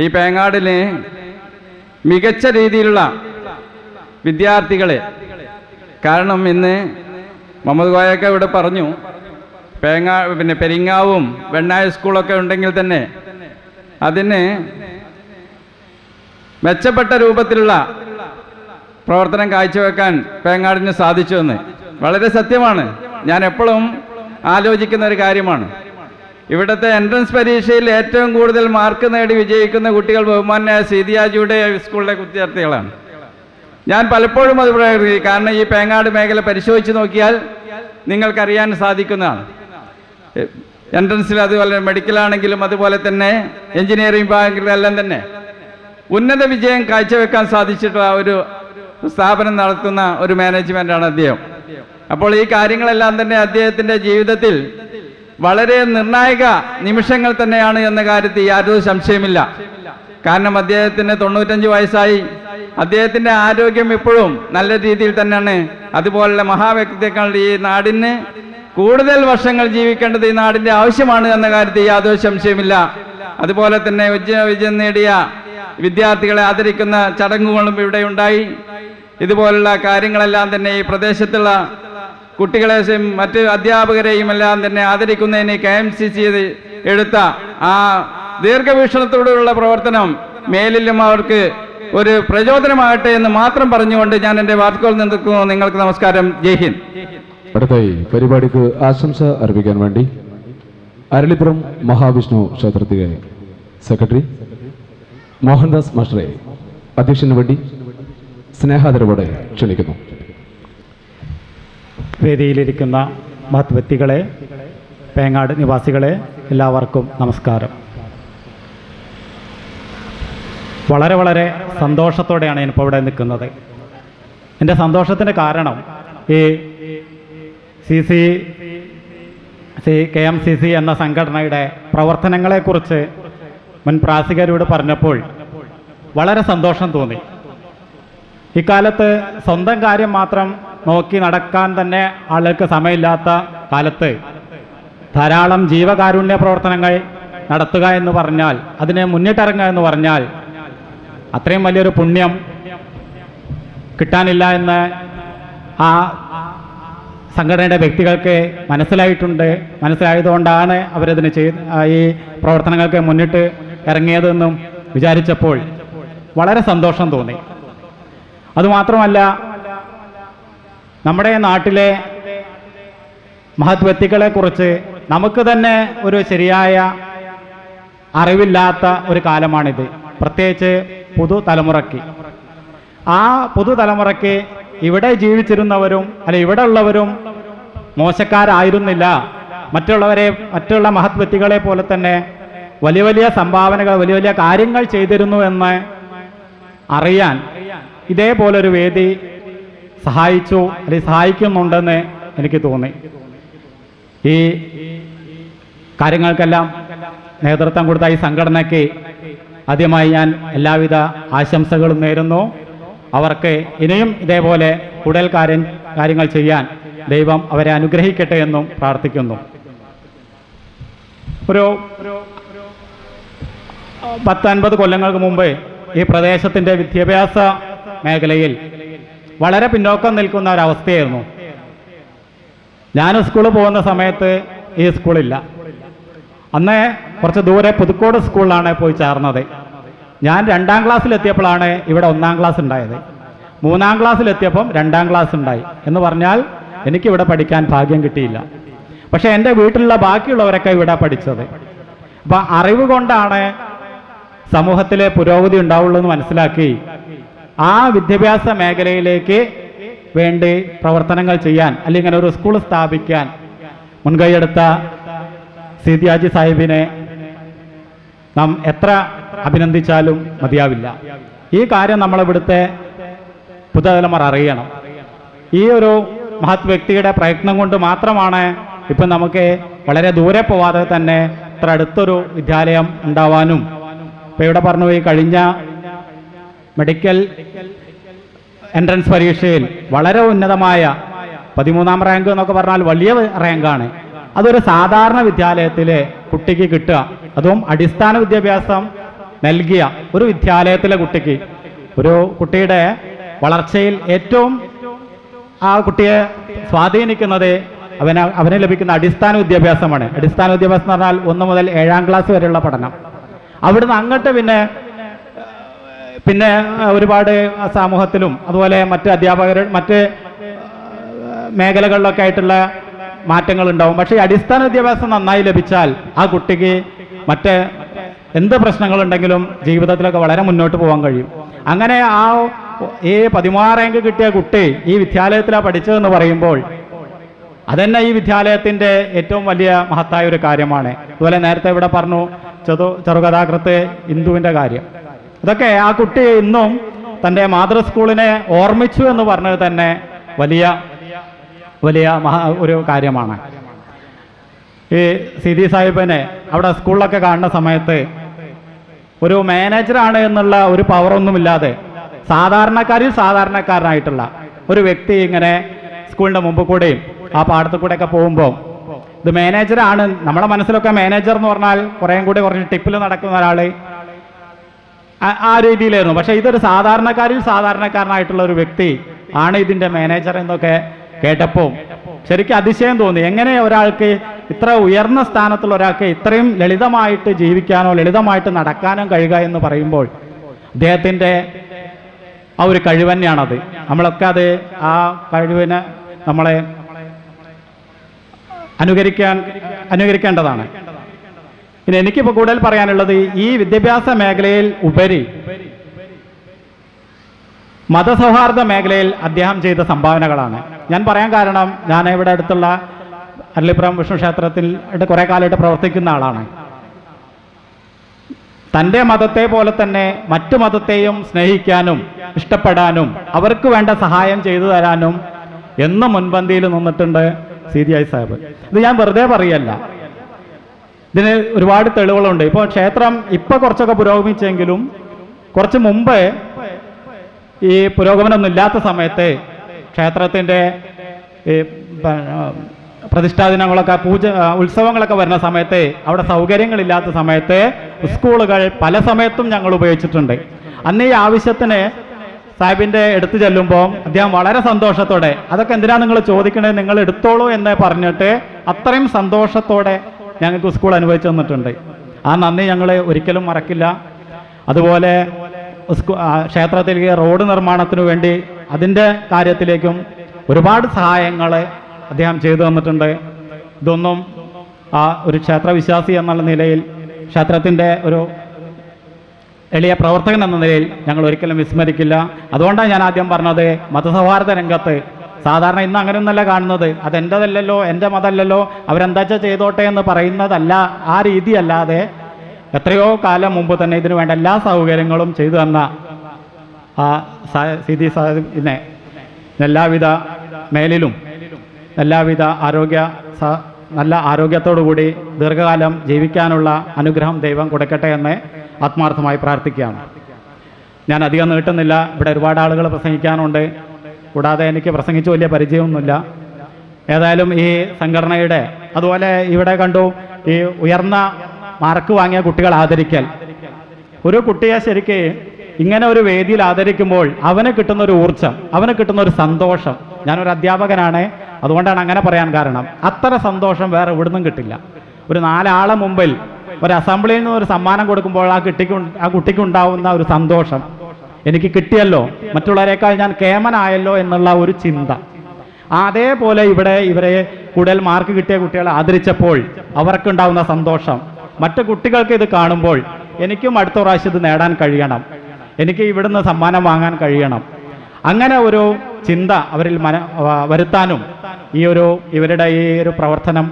ഈ പേങ്ങാടിന് മികച്ച രീതിയിലുള്ള വിദ്യാർത്ഥികളെ, കാരണം ഇന്ന് മുഹമ്മദ് കോയൊക്കെ ഇവിടെ പറഞ്ഞു, പെരിങ്ങാവും വെണ്ണായ സ്കൂളൊക്കെ ഉണ്ടെങ്കിൽ തന്നെ അതിന് മെച്ചപ്പെട്ട രൂപത്തിലുള്ള പ്രവർത്തനം കാഴ്ചവെക്കാൻ പേങ്ങാടിന് സാധിച്ചുവെന്ന് വളരെ സത്യമാണ്. ഞാൻ എപ്പോഴും ആലോചിക്കുന്ന ഒരു കാര്യമാണ്. ഇവിടുത്തെ എൻട്രൻസ് പരീക്ഷയിൽ ഏറ്റവും കൂടുതൽ മാർക്ക് നേടി വിജയിക്കുന്ന കുട്ടികൾ ബഹുമാന്യ സീതിയാജിയുടെ സ്കൂളിലെ വിദ്യാർത്ഥികളാണ്. ഞാൻ പലപ്പോഴും അത് പറയുന്നത്, കാരണം ഈ പേങ്ങാട് മേഖല പരിശോധിച്ച് നോക്കിയാൽ നിങ്ങൾക്കറിയാൻ സാധിക്കുന്നതാണ്. എൻട്രൻസിൽ അതുപോലെ മെഡിക്കലാണെങ്കിലും അതുപോലെ തന്നെ എഞ്ചിനീയറിംഗ് വിഭാഗങ്ങളിലെല്ലാം തന്നെ ഉന്നത വിജയം കാഴ്ചവെക്കാൻ സാധിച്ചിട്ടുള്ള ഒരു സ്ഥാപനം നടത്തുന്ന ഒരു മാനേജ്മെൻ്റാണ് അദ്ദേഹം. അപ്പോൾ ഈ കാര്യങ്ങളെല്ലാം തന്നെ അദ്ദേഹത്തിൻ്റെ ജീവിതത്തിൽ വളരെ നിർണായക നിമിഷങ്ങൾ തന്നെയാണ് എന്ന കാര്യത്തിൽ യാതൊരു സംശയമില്ല. കാരണം അദ്ദേഹത്തിന് 95 വയസ്സായി. അദ്ദേഹത്തിൻ്റെ ആരോഗ്യം ഇപ്പോഴും നല്ല രീതിയിൽ തന്നെയാണ്. അതുപോലുള്ള മഹാവ്യക്തിത്വങ്ങൾ ഈ നാടിന് കൂടുതൽ വർഷങ്ങൾ ജീവിക്കേണ്ടത് ഈ നാടിൻ്റെ ആവശ്യമാണ് എന്ന കാര്യത്തിൽ യാതൊരു സംശയമില്ല. അതുപോലെ തന്നെ വിജയം നേടിയ വിദ്യാർത്ഥികളെ ആദരിക്കുന്ന ചടങ്ങുകളും ഇവിടെ ഉണ്ടായി. ഇതുപോലുള്ള കാര്യങ്ങളെല്ലാം തന്നെ ഈ പ്രദേശത്തുള്ള കുട്ടികളെയും മറ്റ് അധ്യാപകരെയും എല്ലാം തന്നെ ആദരിക്കുന്നതിന് KMCC എടുത്ത ആ ദീർഘവീക്ഷണത്തോടുള്ള പ്രവർത്തനം മേലിലും അവർക്ക് ഒരു പ്രചോദനമാകട്ടെ എന്ന് മാത്രം പറഞ്ഞുകൊണ്ട് ഞാൻ എൻ്റെ വാക്കുകൾ നിൽക്കുന്നു. നിങ്ങൾക്ക് നമസ്കാരം. ജയ് ഹിന്ദ്. അടുത്തായി പരിപാടിക്ക് ആശംസ അർപ്പിക്കാൻ വേണ്ടി അരളിപ്പുറം മഹാവിഷ്ണു ക്ഷേത്രത്തിലെ സെക്രട്ടറി മോഹൻദാസ് മാസ്റ്ററെ അധ്യക്ഷന് വേണ്ടി സ്നേഹാദരവോടെ ക്ഷണിക്കുന്നു. വേദിയിലിരിക്കുന്ന മഹത് വ്യക്തികളെ, പേങ്ങാട് നിവാസികളെ, എല്ലാവർക്കും നമസ്കാരം. വളരെ സന്തോഷത്തോടെയാണ് ഞാനിപ്പോൾ ഇവിടെ നിൽക്കുന്നത്. എൻ്റെ സന്തോഷത്തിൻ്റെ കാരണം ഈ KMCC എന്ന സംഘടനയുടെ പ്രവർത്തനങ്ങളെക്കുറിച്ച് മുൻ പ്രാസികരോട് പറഞ്ഞപ്പോൾ വളരെ സന്തോഷം തോന്നി. ഇക്കാലത്ത് സ്വന്തം കാര്യം മാത്രം നോക്കി നടക്കാൻ തന്നെ ആളുകൾക്ക് സമയമില്ലാത്ത കാലത്ത് ധാരാളം ജീവകാരുണ്യ പ്രവർത്തനങ്ങൾ നടത്തുക എന്ന് പറഞ്ഞാൽ, അതിനെ മുന്നിട്ടിറങ്ങുക എന്ന് പറഞ്ഞാൽ അത്രയും വലിയൊരു പുണ്യം കിട്ടാനില്ല എന്ന് ആ സംഘടനയുടെ വ്യക്തികൾക്ക് മനസ്സിലായതുകൊണ്ടാണ് അവരതിന് ഈ പ്രവർത്തനങ്ങൾക്ക് മുന്നിട്ട് ഇറങ്ങിയതെന്നും വിചാരിച്ചപ്പോൾ വളരെ സന്തോഷം തോന്നി. അതുമാത്രമല്ല, നമ്മുടെ നാട്ടിലെ മഹത് വ്യക്തികളെക്കുറിച്ച് നമുക്ക് തന്നെ ഒരു ശരിയായ അറിവില്ലാത്ത ഒരു കാലമാണിത്. പ്രത്യേകിച്ച് പുതുതലമുറയ്ക്ക്. ആ പുതുതലമുറയ്ക്ക് ഇവിടെ ജീവിച്ചിരുന്നവരും ഇവിടെ ഉള്ളവരും മോശക്കാരായിരുന്നില്ല. മറ്റുള്ള മഹത് വ്യക്തികളെ പോലെ തന്നെ വലിയ സംഭാവനകൾ, വലിയ കാര്യങ്ങൾ ചെയ്തിരുന്നു എന്ന് അറിയാൻ ഇതേപോലൊരു വേദി സഹായിച്ചു, അല്ലെങ്കിൽ സഹായിക്കുന്നുണ്ടെന്ന് എനിക്ക് തോന്നി. ഈ കാര്യങ്ങൾക്കെല്ലാം നേതൃത്വം കൊടുത്ത ഈ സംഘടനയ്ക്ക് ആദ്യമായി ഞാൻ എല്ലാവിധ ആശംസകളും നേരുന്നു. അവർക്ക് ഇനിയും ഇതേപോലെ കൂടുതൽ കാര്യങ്ങൾ ചെയ്യാൻ ദൈവം അവരെ അനുഗ്രഹിക്കട്ടെ എന്നും പ്രാർത്ഥിക്കുന്നു. ഒരു 10-50 കൊല്ലങ്ങൾക്ക് മുമ്പ് ഈ പ്രദേശത്തിൻ്റെ വിദ്യാഭ്യാസ മേഖലയിൽ വളരെ പിന്നോക്കം നിൽക്കുന്ന ഒരവസ്ഥയായിരുന്നു. ഞാൻ സ്കൂളിൽ പോകുന്ന സമയത്ത് ഈ സ്കൂളില്ല. അന്ന് കുറച്ച് ദൂരെ പുതുക്കോട് സ്കൂളിലാണ് പോയി ചേർന്നത്. ഞാൻ 2ാം ക്ലാസ്സിലെത്തിയപ്പോഴാണ് ഇവിടെ 1ാം ക്ലാസ് ഉണ്ടായത്. 3ാം ക്ലാസ്സിലെത്തിയപ്പം 2ാം ക്ലാസ് ഉണ്ടായി. എന്ന് പറഞ്ഞാൽ എനിക്കിവിടെ പഠിക്കാൻ ഭാഗ്യം കിട്ടിയില്ല. പക്ഷേ എൻ്റെ വീട്ടിലുള്ള ബാക്കിയുള്ളവരൊക്കെ ഇവിടെ പഠിച്ചത്. അപ്പം അറിവ് കൊണ്ടാണ് സമൂഹത്തിലെ പുരോഗതി ഉണ്ടാവുള്ളൂ എന്ന് മനസ്സിലാക്കി ആ വിദ്യാഭ്യാസ മേഖലയിലേക്ക് വേണ്ടി പ്രവർത്തനങ്ങൾ ചെയ്യാൻ, അല്ലെങ്കിൽ ഒരു സ്കൂൾ സ്ഥാപിക്കാൻ മുൻകൈയെടുത്ത സീതിയാജി സാഹിബിനെ നാം എത്ര അഭിനന്ദിച്ചാലും മതിയാവില്ല. ഈ കാര്യം നമ്മളിവിടുത്തെ പുതുതലമുറ അറിയണം. ഈ ഒരു മഹത് വ്യക്തിയുടെ പ്രയത്നം കൊണ്ട് മാത്രമാണ് ഇപ്പം നമുക്ക് വളരെ ദൂരെ പോവാതെ തന്നെ ഇത്ര അടുത്തൊരു വിദ്യാലയം ഉണ്ടാവാനും, ഇപ്പം ഇവിടെ പറഞ്ഞു ഈ കഴിഞ്ഞ മെഡിക്കൽ എൻട്രൻസ് പരീക്ഷയിൽ വളരെ ഉന്നതമായ 13ാം റാങ്ക് എന്നൊക്കെ പറഞ്ഞാൽ വലിയ റാങ്കാണ്. അതൊരു സാധാരണ വിദ്യാലയത്തിലെ കുട്ടിക്ക് കിട്ടുക, അതും അടിസ്ഥാന വിദ്യാഭ്യാസം നൽകിയ ഒരു വിദ്യാലയത്തിലെ കുട്ടിക്ക്, ഒരു കുട്ടിയുടെ വളർച്ചയിൽ ഏറ്റവും ആ കുട്ടിയെ സ്വാധീനിക്കുന്നത് അവന് ലഭിക്കുന്ന അടിസ്ഥാന വിദ്യാഭ്യാസമാണ്. അടിസ്ഥാന വിദ്യാഭ്യാസം എന്ന് പറഞ്ഞാൽ 1 മുതൽ 7ാം ക്ലാസ് വരെയുള്ള പഠനം. അവിടുന്ന് അങ്ങോട്ട് പിന്നെ ഒരുപാട് സമൂഹത്തിലും അതുപോലെ മറ്റ് മറ്റ് മേഖലകളിലൊക്കെ ആയിട്ടുള്ള മാറ്റങ്ങൾ ഉണ്ടാവും. പക്ഷേ ഈ അടിസ്ഥാന വിദ്യാഭ്യാസം നന്നായി ലഭിച്ചാൽ ആ കുട്ടിക്ക് മറ്റ് എന്ത് പ്രശ്നങ്ങളുണ്ടെങ്കിലും ജീവിതത്തിലൊക്കെ വളരെ മുന്നോട്ട് പോകാൻ കഴിയും. അങ്ങനെ ഈ 13 റാങ്ക് കിട്ടിയ കുട്ടി ഈ വിദ്യാലയത്തിലാണ് പഠിച്ചതെന്ന് പറയുമ്പോൾ അതന്നെ ഈ വിദ്യാലയത്തിൻ്റെ ഏറ്റവും വലിയ മഹത്തായ ഒരു കാര്യമാണ്. അതുപോലെ നേരത്തെ ഇവിടെ പറഞ്ഞു ചെറുകഥാകൃത്ത് ഇന്ദുവിൻ്റെ കാര്യം. ഇതൊക്കെ ആ കുട്ടി ഇന്നും തൻ്റെ മാതൃ സ്കൂളിനെ ഓർമ്മിച്ചു എന്ന് പറഞ്ഞത് തന്നെ വലിയ ഒരു കാര്യമാണ്. ഈ സിദി സാഹിബിനെ അവിടെ സ്കൂളിലൊക്കെ കാണുന്ന സമയത്ത് ഒരു മാനേജറാണ് എന്നുള്ള ഒരു പവറൊന്നുമില്ലാതെ സാധാരണക്കാരനായിട്ടുള്ള ഒരു വ്യക്തി ഇങ്ങനെ സ്കൂളിൻ്റെ മുമ്പ് കൂടെയും ആ പാടത്തു കൂടെയൊക്കെ പോകുമ്പോൾ ഇത് മാനേജറാണ്, നമ്മുടെ മനസ്സിലൊക്കെ മാനേജർ എന്ന് പറഞ്ഞാൽ കുറച്ച് ടിപ്പിൽ നടക്കുന്ന ഒരാൾ, ആ രീതിയിലായിരുന്നു. പക്ഷേ ഇതൊരു സാധാരണക്കാരനായിട്ടുള്ള ഒരു വ്യക്തി ആണ് ഇതിൻ്റെ മാനേജർ എന്നൊക്കെ കേട്ടപ്പോൾ ശരിക്കും അതിശയം തോന്നി. എങ്ങനെ ഒരാൾക്ക് ഇത്ര ഉയർന്ന സ്ഥാനത്തുള്ള ഒരാൾക്ക് ഇത്രയും ലളിതമായിട്ട് ജീവിക്കാനോ ലളിതമായിട്ട് നടക്കാനോ കഴിയുക എന്ന് പറയുമ്പോൾ അദ്ദേഹത്തിൻ്റെ ആ ഒരു കഴിവ് തന്നെയാണത്. നമ്മളൊക്കെ ആ കഴിവിനെ നമ്മളെ അനുകരിക്കേണ്ടതാണ്. പിന്നെ എനിക്കിപ്പോൾ കൂടുതൽ പറയാനുള്ളത് ഈ വിദ്യാഭ്യാസ മേഖലയിൽ ഉപരി മതസൗഹാർദ്ദ മേഖലയിൽ അദ്ദേഹം ചെയ്ത സംഭാവനകളാണ്. ഞാൻ പറയാൻ കാരണം, ഞാൻ ഇവിടെ അടുത്തുള്ള അരളിപ്പുറം വിഷ്ണു ക്ഷേത്രത്തിൽ കുറേ കാലമായിട്ട് പ്രവർത്തിക്കുന്ന ആളാണ്. തൻ്റെ മതത്തെ പോലെ തന്നെ മറ്റു മതത്തെയും സ്നേഹിക്കാനും ഇഷ്ടപ്പെടാനും അവർക്ക് വേണ്ട സഹായം ചെയ്തു തരാനും എന്നും മുൻപന്തിയിൽ നിന്നിട്ടുണ്ട് സിദി സാഹിബ്. ഇത് ഞാൻ വെറുതെ പറയല്ല, ഇതിന് ഒരുപാട് തെളിവുകളുണ്ട്. ഇപ്പോൾ ക്ഷേത്രം ഇപ്പോൾ കുറച്ചൊക്കെ പുരോഗമിച്ചെങ്കിലും കുറച്ച് മുമ്പ് ഈ പുരോഗമനമൊന്നും ഇല്ലാത്ത സമയത്ത് ക്ഷേത്രത്തിൻ്റെ പ്രതിഷ്ഠാ ദിനങ്ങളൊക്കെ ഉത്സവങ്ങളൊക്കെ വരുന്ന സമയത്ത് അവിടെ സൗകര്യങ്ങളില്ലാത്ത സമയത്ത് സ്കൂളുകൾ പല സമയത്തും ഞങ്ങൾ ഉപയോഗിച്ചിട്ടുണ്ട്. അന്ന് ഈ ആവശ്യത്തിന് സാഹിബിൻ്റെ എടുത്തു ചെല്ലുമ്പോൾ അദ്ദേഹം വളരെ സന്തോഷത്തോടെ, അതൊക്കെ എന്തിനാണ് നിങ്ങൾ ചോദിക്കണേ, നിങ്ങൾ എടുത്തോളൂ എന്ന് പറഞ്ഞിട്ട് അത്രയും സന്തോഷത്തോടെ ഞങ്ങൾക്ക് സ്കൂൾ അനുഭവിച്ചു തന്നിട്ടുണ്ട്. ആ നന്ദി ഞങ്ങൾ ഒരിക്കലും മറക്കില്ല. അതുപോലെ ക്ഷേത്രത്തിലേക്ക് റോഡ് നിർമ്മാണത്തിനു വേണ്ടി അതിൻ്റെ കാര്യത്തിലേക്കും ഒരുപാട് സഹായങ്ങൾ അദ്ദേഹം ചെയ്തു തന്നിട്ടുണ്ട്. ഇതൊന്നും ഒരു ക്ഷേത്രവിശ്വാസി എന്നുള്ള നിലയിൽ, ക്ഷേത്രത്തിൻ്റെ ഒരു എളിയ പ്രവർത്തകൻ എന്ന നിലയിൽ ഞങ്ങൾ ഒരിക്കലും വിസ്മരിക്കില്ല. അതുകൊണ്ടാണ് ഞാൻ ആദ്യം പറഞ്ഞത്, മതസൗഹാർദ്ദ രംഗത്ത് സാധാരണ ഇന്ന് അങ്ങനെയൊന്നല്ല കാണുന്നത്. അതെൻ്റെതല്ലല്ലോ, എൻ്റെ മതമല്ലല്ലോ, അവരെന്താ ചെയ്തോട്ടെ എന്ന് പറയുന്നതല്ല, ആ രീതിയല്ലാതെ എത്രയോ കാലം മുമ്പ് തന്നെ ഇതിനു വേണ്ട എല്ലാ സൗകര്യങ്ങളും ചെയ്തു തന്ന ആ സിദി സാഹിബിനെ എല്ലാവിധ മേലിലും എല്ലാവിധ നല്ല ആരോഗ്യത്തോടുകൂടി ദീർഘകാലം ജീവിക്കാനുള്ള അനുഗ്രഹം ദൈവം കൊടുക്കട്ടെ എന്ന് ആത്മാർത്ഥമായി പ്രാർത്ഥിക്കുകയാണ്. ഞാൻ അധികം നീട്ടുന്നില്ല, ഇവിടെ ഒരുപാട് ആളുകൾ പ്രസംഗിക്കാനുണ്ട്. കൂടാതെ എനിക്ക് പ്രസംഗിച്ച് വലിയ പരിചയമൊന്നുമില്ല. ഏതായാലും ഈ സംഘടനയുടെ, അതുപോലെ ഇവിടെ കണ്ടു ഈ ഉയർന്ന മാർക്ക് വാങ്ങിയ കുട്ടികൾ ആദരിക്കൽ. ഒരു കുട്ടിയെ ശരിക്ക് ഇങ്ങനെ ഒരു വേദിയിൽ ആദരിക്കുമ്പോൾ അവന് കിട്ടുന്ന ഒരു ഊർജ്ജം, അവന് കിട്ടുന്ന ഒരു സന്തോഷം. ഞാനൊരു അധ്യാപകനാണ്, അതുകൊണ്ടാണ് അങ്ങനെ പറയാൻ കാരണം. അത്ര സന്തോഷം വേറെ എവിടുന്നും കിട്ടില്ല. ഒരു 4 ആളെ മുമ്പിൽ ഒരു അസംബ്ലിയിൽ നിന്ന് ഒരു സമ്മാനം കൊടുക്കുമ്പോൾ ആ കുട്ടിക്ക് ഉണ്ടാവുന്ന ഒരു സന്തോഷം, എനിക്ക് കിട്ടിയല്ലോ, മറ്റുള്ളവരെക്കാൾ ഞാൻ കേമനായല്ലോ എന്നുള്ള ഒരു ചിന്ത. അതേപോലെ ഇവിടെ ഇവരെ കൂടുതൽ മാർക്ക് കിട്ടിയ കുട്ടികളെ ആദരിച്ചപ്പോൾ അവർക്കുണ്ടാവുന്ന സന്തോഷം, മറ്റു കുട്ടികൾക്ക് ഇത് കാണുമ്പോൾ എനിക്കും അടുത്ത പ്രാവശ്യം ഇത് നേടാൻ കഴിയണം, എനിക്ക് ഇവിടുന്ന് സമ്മാനം വാങ്ങാൻ കഴിയണം, അങ്ങനെ ഒരു ചിന്ത അവരിൽ വരുത്താനും ഇവരുടെ ഈ ഒരു പ്രവർത്തനം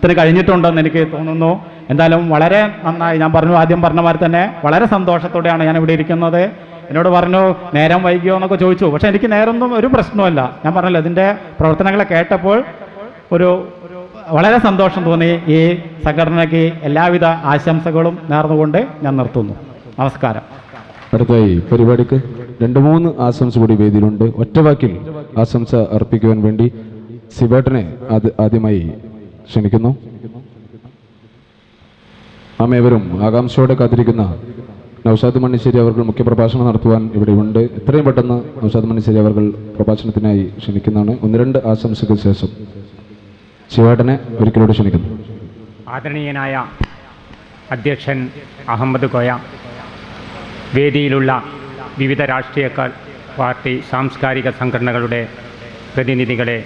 ത്തിന് കഴിഞ്ഞിട്ടുണ്ടെന്ന് എനിക്ക് തോന്നുന്നു. എന്തായാലും വളരെ നന്നായി. ഞാൻ ആദ്യം പറഞ്ഞ മാതിരി തന്നെ വളരെ സന്തോഷത്തോടെയാണ് ഞാൻ ഇവിടെ ഇരിക്കുന്നത്. എന്നോട് പറഞ്ഞു നേരം വൈകിയോ എന്നൊക്കെ ചോദിച്ചു. പക്ഷെ എനിക്ക് നേരമൊന്നും ഒരു പ്രശ്നമല്ല. ഞാൻ പറഞ്ഞല്ലോ, ഇതിൻ്റെ പ്രവർത്തനങ്ങളെ കേട്ടപ്പോൾ വളരെ സന്തോഷം തോന്നി. ഈ സംഘടനയ്ക്ക് എല്ലാവിധ ആശംസകളും നേർന്നുകൊണ്ട് ഞാൻ നിർത്തുന്നു. നമസ്കാരം. അടുത്തായി പരിപാടിക്ക് 2-3 ആശംസ കൂടി വേദിയിലുണ്ട്. ഒറ്റവാക്കിൽ ആശംസ അർപ്പിക്കുവാൻ വേണ്ടി സിബേട്ടനെ ആദ്യമായി ക്ഷണിക്കുന്നു. നാം ഏവരും ആകാംക്ഷയോടെ കാത്തിരിക്കുന്ന നൗഷാദ് മണ്ണിശ്ശേരി അവർ മുഖ്യപ്രഭാഷണം നടത്തുവാൻ ഇവിടെയുണ്ട്. എത്രയും പെട്ടെന്ന് നൗഷാദ് മണ്ണിശ്ശേരി അവർ പ്രഭാഷണത്തിനായി ക്ഷണിക്കുന്നതാണ്. 1-2 ആശംസകൾക്ക് ശേഷം ശിവേട്ടനെ ഒരിക്കലൂടെ ക്ഷണിക്കുന്നു. ആദരണീയനായ അധ്യക്ഷൻ അഹമ്മദ് കോയ, വേദിയിലുള്ള വിവിധ രാഷ്ട്രീയ പാർട്ടി സാംസ്കാരിക സംഘടനകളുടെ പ്രതിനിധികളെ,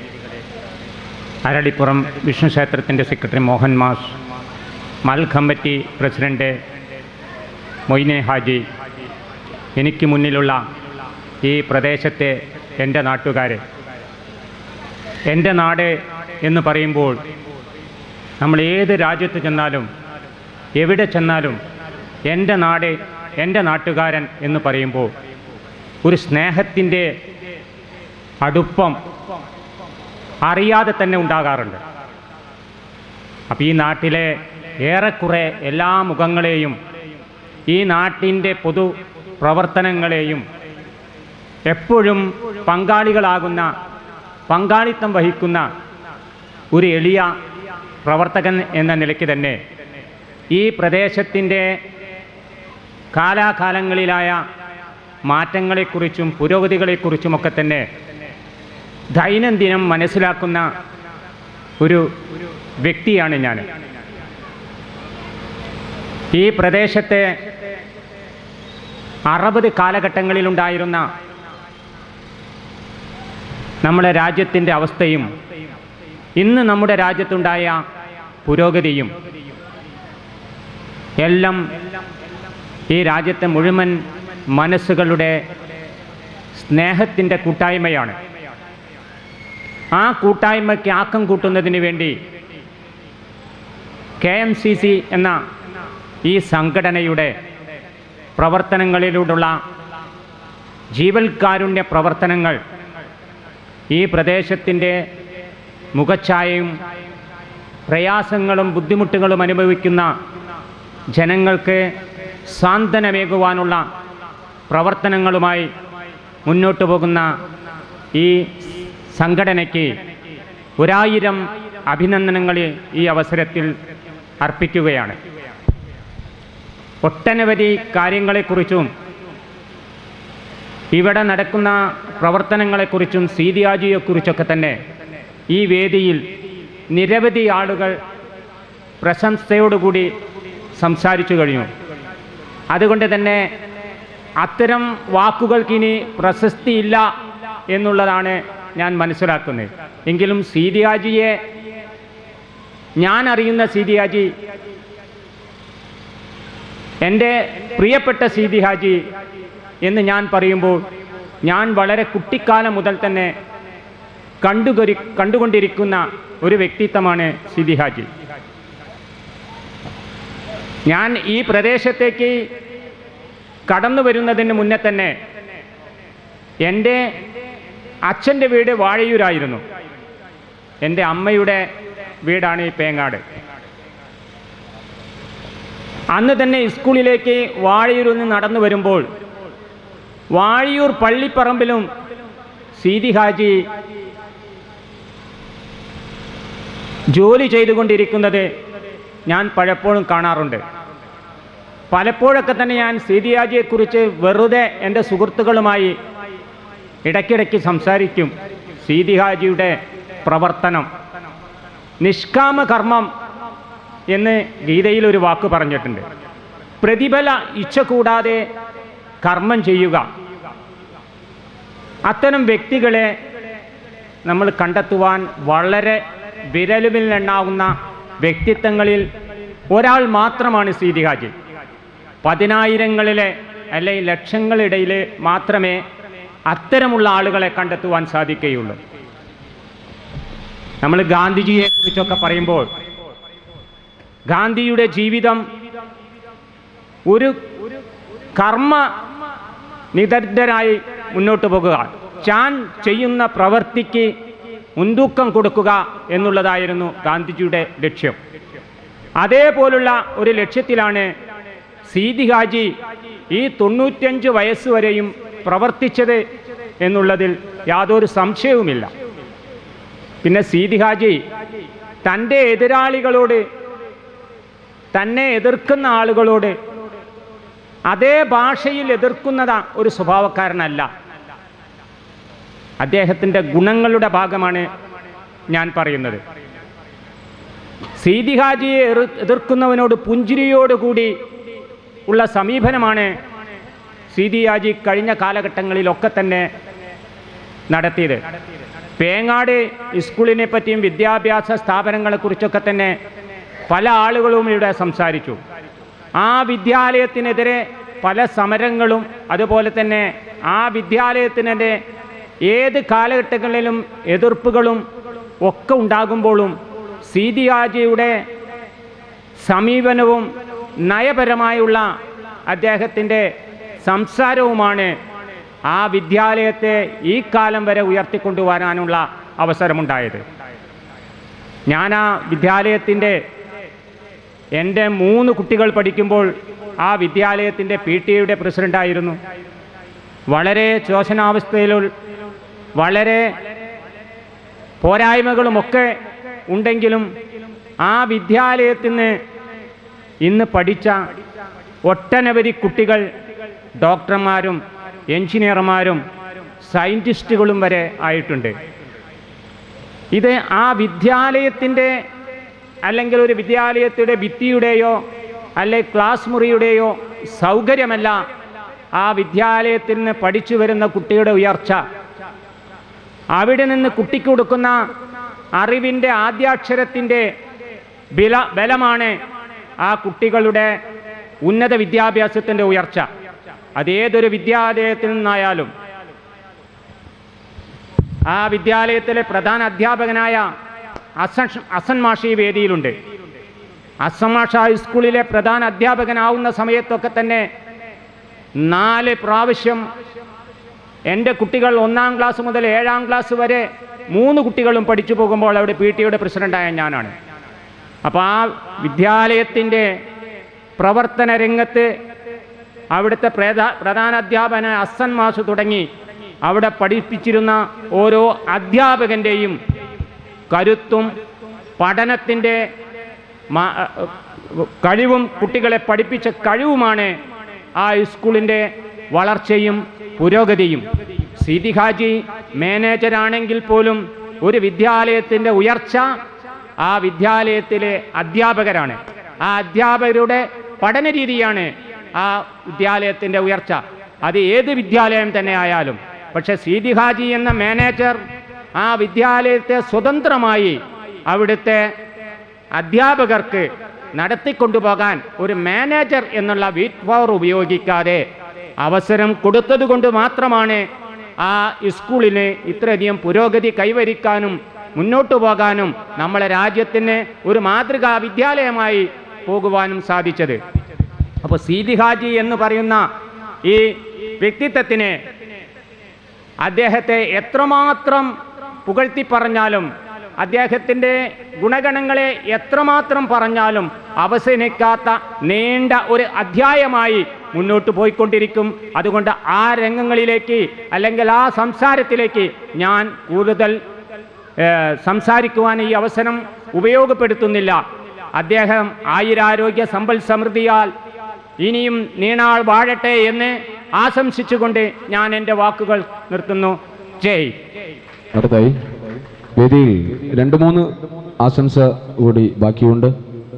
അരളിപ്പുറം വിഷ്ണു ക്ഷേത്രത്തിൻ്റെ സെക്രട്ടറി മോഹൻ മാഷ്, മൽ കമ്മിറ്റി പ്രസിഡന്റ് മൊയ്നെ ഹാജി, എനിക്ക് മുന്നിലുള്ള ഈ പ്രദേശത്തെ എൻ്റെ നാട്ടുകാരെ, എൻ്റെ നാട് എന്ന് പറയുമ്പോൾ നമ്മൾ ഏത് രാജ്യത്ത് ചെന്നാലും എവിടെ ചെന്നാലും എൻ്റെ നാട്, എൻ്റെ നാട്ടുകാരൻ എന്ന് പറയുമ്പോൾ ഒരു സ്നേഹത്തിൻ്റെ അടുപ്പം അറിയാതെ തന്നെ ഉണ്ടാകാറുണ്ട്. അപ്പോൾ ഈ നാട്ടിലെ ഏറെക്കുറെ എല്ലാ മുഖങ്ങളെയും, ഈ നാട്ടിൻ്റെ പൊതു പ്രവർത്തനങ്ങളെയും എപ്പോഴും പങ്കാളിത്തം വഹിക്കുന്ന ഒരു എളിയ പ്രവർത്തകൻ എന്ന നിലയ്ക്ക് തന്നെ ഈ പ്രദേശത്തിൻ്റെ കാലാകാലങ്ങളിലായ മാറ്റങ്ങളെക്കുറിച്ചും പുരോഗതികളെക്കുറിച്ചുമൊക്കെ തന്നെ ദൈനംദിനം മനസ്സിലാക്കുന്ന ഒരു വ്യക്തിയാണ് ഞാൻ. ഈ പ്രദേശത്തെ 60 കാലഘട്ടങ്ങളിലുണ്ടായിരുന്ന നമ്മുടെ രാജ്യത്തിൻ്റെ അവസ്ഥയും ഇന്ന് നമ്മുടെ രാജ്യത്തുണ്ടായ പുരോഗതിയും എല്ലാം ഈ രാജ്യത്തെ മുഴുവൻ മനസ്സുകളുടെ സ്നേഹത്തിൻ്റെ കൂട്ടായ്മയാണ്. ആ കൂട്ടായ്മയ്ക്ക് ആക്കം കൂട്ടുന്നതിന് വേണ്ടി KMCC എന്ന ഈ സംഘടനയുടെ പ്രവർത്തനങ്ങളിലൂടെയുള്ള ജീവൽകാരുണ്യ പ്രവർത്തനങ്ങൾ ഈ പ്രദേശത്തിൻ്റെ മുഖച്ഛായയും പ്രയാസങ്ങളും ബുദ്ധിമുട്ടുകളും അനുഭവിക്കുന്ന ജനങ്ങൾക്ക് സാന്ത്വനമേകുവാനുള്ള പ്രവർത്തനങ്ങളുമായി മുന്നോട്ട് പോകുന്ന ഈ സംഘടനയ്ക്ക് 1000 അഭിനന്ദനങ്ങൾ ഈ അവസരത്തിൽ അർപ്പിക്കുകയാണ്. ഒട്ടനവധി കാര്യങ്ങളെക്കുറിച്ചും ഇവിടെ നടക്കുന്ന പ്രവർത്തനങ്ങളെക്കുറിച്ചും സീതി ഹാജിയെക്കുറിച്ചൊക്കെ തന്നെ ഈ വേദിയിൽ നിരവധി ആളുകൾ പ്രശംസയോടുകൂടി സംസാരിച്ചു കഴിഞ്ഞു. അതുകൊണ്ട് തന്നെ അത്തരം വാക്കുകൾക്കിനി പ്രശസ്തിയില്ല എന്നുള്ളതാണ് ഞാൻ മനസ്സിലാക്കുന്നത്. എങ്കിലും സീതി ഹാജിയെ, ഞാൻ അറിയുന്ന സീതി ഹാജി, എൻ്റെ പ്രിയപ്പെട്ട സീതി ഹാജി എന്ന് ഞാൻ പറയുമ്പോൾ ഞാൻ വളരെ കുട്ടിക്കാലം മുതൽ തന്നെ കണ്ടുകൊണ്ടിരിക്കുന്ന ഒരു വ്യക്തിത്വമാണ് സീതി ഹാജി. ഞാൻ ഈ പ്രദേശത്തേക്ക് കടന്നു വരുന്നതിന് മുന്നേ തന്നെ എൻ്റെ അച്ഛൻ്റെ വീട് വാഴയൂരായിരുന്നു. എൻ്റെ അമ്മയുടെ വീടാണ് ഈ പേങ്ങാട്. അന്ന് തന്നെ സ്കൂളിലേക്ക് വാഴയൂരിൽ നിന്ന് നടന്നു വരുമ്പോൾ വാഴയൂർ പള്ളിപ്പറമ്പിലും സീതി ഹാജി ജോലി ചെയ്തുകൊണ്ടിരിക്കുന്നത് ഞാൻ പലപ്പോഴും കാണാറുണ്ട്. പലപ്പോഴൊക്കെ തന്നെ ഞാൻ സീതി ഹാജിയെക്കുറിച്ച് വെറുതെ എൻ്റെ സുഹൃത്തുക്കളുമായി ഇടയ്ക്കിടയ്ക്ക് സംസാരിക്കും. സീതി ഹാജിയുടെ പ്രവർത്തനം നിഷ്കാമ കർമ്മം എന്ന് ഗീതയിൽ ഒരു വാക്ക് പറഞ്ഞിട്ടുണ്ട്. പ്രതിഫല ഇച്ഛ കൂടാതെ കർമ്മം ചെയ്യുക. അത്തരം വ്യക്തികളെ നമ്മൾ കണ്ടെത്തുവാൻ വളരെ വിരലുമിലെണ്ണാവുന്ന വ്യക്തിത്വങ്ങളിൽ ഒരാൾ മാത്രമാണ് സീതി ഹാജി. 10,000-ങ്ങളിലെ അല്ലെങ്കിൽ ലക്ഷങ്ങളിടയിൽ മാത്രമേ അത്തരമുള്ള ആളുകളെ കണ്ടെത്തുവാൻ സാധിക്കുകയുള്ളൂ. നമ്മൾ ഗാന്ധിജിയെക്കുറിച്ചൊക്കെ പറയുമ്പോൾ ഗാന്ധിയുടെ ജീവിതം ഒരു കർമ്മ നിദഗ്ധരായി മുന്നോട്ട് പോകുക, താൻ ചെയ്യുന്ന പ്രവൃത്തിക്ക് മുൻതൂക്കം കൊടുക്കുക എന്നുള്ളതായിരുന്നു ഗാന്ധിജിയുടെ ലക്ഷ്യം. അതേപോലുള്ള ഒരു ലക്ഷ്യത്തിലാണ് സീതി ഹാജി ഈ 95 വയസ്സ് വരെയും പ്രവർത്തിച്ചത് എന്നുള്ളതിൽ യാതൊരു സംശയവുമില്ല. പിന്നെ സീതി ഹാജി തൻ്റെ എതിരാളികളോട് തന്നെ എതിർക്കുന്ന ആളുകളോട് അതേ ഭാഷയിൽ എതിർക്കുന്ന ഒരു സ്വഭാവക്കാരനല്ല. അദ്ദേഹത്തിൻ്റെ ഗുണങ്ങളുടെ ഭാഗമാണ് ഞാൻ പറയുന്നത്. സീതി ഹാജിയെ എതിർക്കുന്നവനോട് പുഞ്ചിരിയോടുകൂടി ഉള്ള സമീപനമാണ് സീതി ഹാജി കഴിഞ്ഞ കാലഘട്ടങ്ങളിലൊക്കെ തന്നെ നടത്തിയത്. പേങ്ങാട് സ്കൂളിനെ പറ്റിയും വിദ്യാഭ്യാസ സ്ഥാപനങ്ങളെക്കുറിച്ചൊക്കെ തന്നെ പല ആളുകളും ഇവിടെ സംസാരിച്ചു. ആ വിദ്യാലയത്തിനെതിരെ പല സമരങ്ങളും അതുപോലെ തന്നെ ആ വിദ്യാലയത്തിനെതിരെ ഏത് കാലഘട്ടങ്ങളിലും എതിർപ്പുകളും ഒക്കെ ഉണ്ടാകുമ്പോഴും സീതി ഹാജിയുടെ സമീപനവും നയപരമായുള്ള അദ്ദേഹത്തിൻ്റെ സംസാരവുമാണ് ആ വിദ്യാലയത്തെ ഈ കാലം വരെ ഉയർത്തിക്കൊണ്ടുവരാനുള്ള അവസരമുണ്ടായത്. ഞാൻ ആ വിദ്യാലയത്തിൻ്റെ എൻ്റെ 3 കുട്ടികൾ പഠിക്കുമ്പോൾ ആ വിദ്യാലയത്തിൻ്റെ PTA പ്രസിഡൻ്റായിരുന്നു. വളരെ ശോഷനാവസ്ഥയിലുള്ള വളരെ പോരായ്മകളുമൊക്കെ ഉണ്ടെങ്കിലും ആ വിദ്യാലയത്തിൽ നിന്ന് ഇന്ന് പഠിച്ച ഒട്ടനവധി കുട്ടികൾ ഡോക്ടർമാരും എഞ്ചിനീയർമാരും സയൻറ്റിസ്റ്റുകളും വരെ ആയിട്ടുണ്ട്. ഇത് ആ വിദ്യാലയത്തിൻ്റെ അല്ലെങ്കിൽ ഒരു വിദ്യാലയത്തിൻ്റെ ഭിത്തിയുടെയോ അല്ലെങ്കിൽ ക്ലാസ് മുറിയുടെയോ സൗകര്യമല്ല ആ വിദ്യാലയത്തിൽ നിന്ന് പഠിച്ചു വരുന്ന കുട്ടിയുടെ ഉയർച്ച. അവിടെ നിന്ന് കുട്ടിക്ക് കൊടുക്കുന്ന അറിവിൻ്റെ ആദ്യാക്ഷരത്തിൻ്റെ ബലമാണ് ആ കുട്ടികളുടെ ഉന്നത വിദ്യാഭ്യാസത്തിൻ്റെ ഉയർച്ച. അതേതൊരു വിദ്യാലയത്തിൽ നിന്നായാലും. ആ വിദ്യാലയത്തിലെ പ്രധാന അധ്യാപകനായ അസൻ മാഷി വേദിയിലുണ്ട്. അസൻ മാഷ ഹൈസ്കൂളിലെ പ്രധാന അധ്യാപകനാവുന്ന സമയത്തൊക്കെ തന്നെ 4 പ്രാവശ്യം എൻ്റെ കുട്ടികൾ 1-ാം ക്ലാസ് മുതൽ 7-ാം ക്ലാസ് വരെ 3 കുട്ടികളും പഠിച്ചു പോകുമ്പോൾ അവിടെ PTA പ്രസിഡൻ്റായ ഞാനാണ്. അപ്പോൾ ആ വിദ്യാലയത്തിൻ്റെ പ്രവർത്തന രംഗത്ത് അവിടുത്തെ പ്രധാന അധ്യാപകൻ അസൻ മാഷ് തുടങ്ങി അവിടെ പഠിപ്പിച്ചിരുന്ന ഓരോ അധ്യാപകൻ്റെയും കരുത്തും പഠനത്തിൻ്റെ കഴിവും കുട്ടികളെ പഠിപ്പിച്ച കഴിവുമാണ് ആ സ്കൂളിൻ്റെ വളർച്ചയും പുരോഗതിയും. സീതി ഹാജി മാനേജരാണെങ്കിൽ പോലും ഒരു വിദ്യാലയത്തിൻ്റെ ഉയർച്ച ആ വിദ്യാലയത്തിലെ അധ്യാപകരാണ്. ആ അധ്യാപകരുടെ പഠന രീതിയാണ് ആ വിദ്യാലയത്തിൻ്റെ ഉയർച്ച. അത് ഏത് വിദ്യാലയം തന്നെ ആയാലും. പക്ഷേ സീതി ഹാജി എന്ന മാനേജർ ആ വിദ്യാലയത്തെ സ്വതന്ത്രമായി അവിടുത്തെ അധ്യാപകർക്ക് നടത്തിക്കൊണ്ടുപോകാൻ ഒരു മാനേജർ എന്നുള്ള വീറ്റ് പവർ ഉപയോഗിക്കാതെ അവസരം കൊടുത്തതുകൊണ്ട് മാത്രമാണ് ആ സ്കൂളിന് ഇത്രയധികം പുരോഗതി കൈവരിക്കാനും മുന്നോട്ട് പോകാനും നമ്മളെ രാജ്യത്തിന് ഒരു മാതൃകാ വിദ്യാലയമായി പോകുവാനും സാധിച്ചത്. അപ്പോൾ സീതി ഹാജി എന്ന് പറയുന്ന ഈ വ്യക്തിത്വത്തിന് അദ്ദേഹത്തെ എത്രമാത്രം പുകഴ്ത്തി പറഞ്ഞാലും അദ്ദേഹത്തിൻ്റെ ഗുണഗണങ്ങളെ എത്രമാത്രം പറഞ്ഞാലും അവസാനിക്കാത്ത നീണ്ട ഒരു അധ്യായമായി മുന്നോട്ട് പോയിക്കൊണ്ടിരിക്കും. അതുകൊണ്ട് ആ രംഗങ്ങളിലേക്ക് അല്ലെങ്കിൽ ആ സംസാരത്തിലേക്ക് ഞാൻ കൂടുതൽ സംസാരിക്കുവാൻ ഈ അവസരം ഉപയോഗപ്പെടുത്തുന്നില്ല. അദ്ദേഹം ആയുരാരോഗ്യ സമ്പൽ സമൃദ്ധിയാൽ ഇനിയും നീണാൾ വാഴട്ടെ എന്ന് ആശംസിച്ചുകൊണ്ട് ഞാൻ എൻ്റെ വാക്കുകൾ നിർത്തുന്നു. ജയ്. അടുത്തായി വേദിയിൽ 2-3 ആശംസ കൂടി ബാക്കിയുണ്ട്.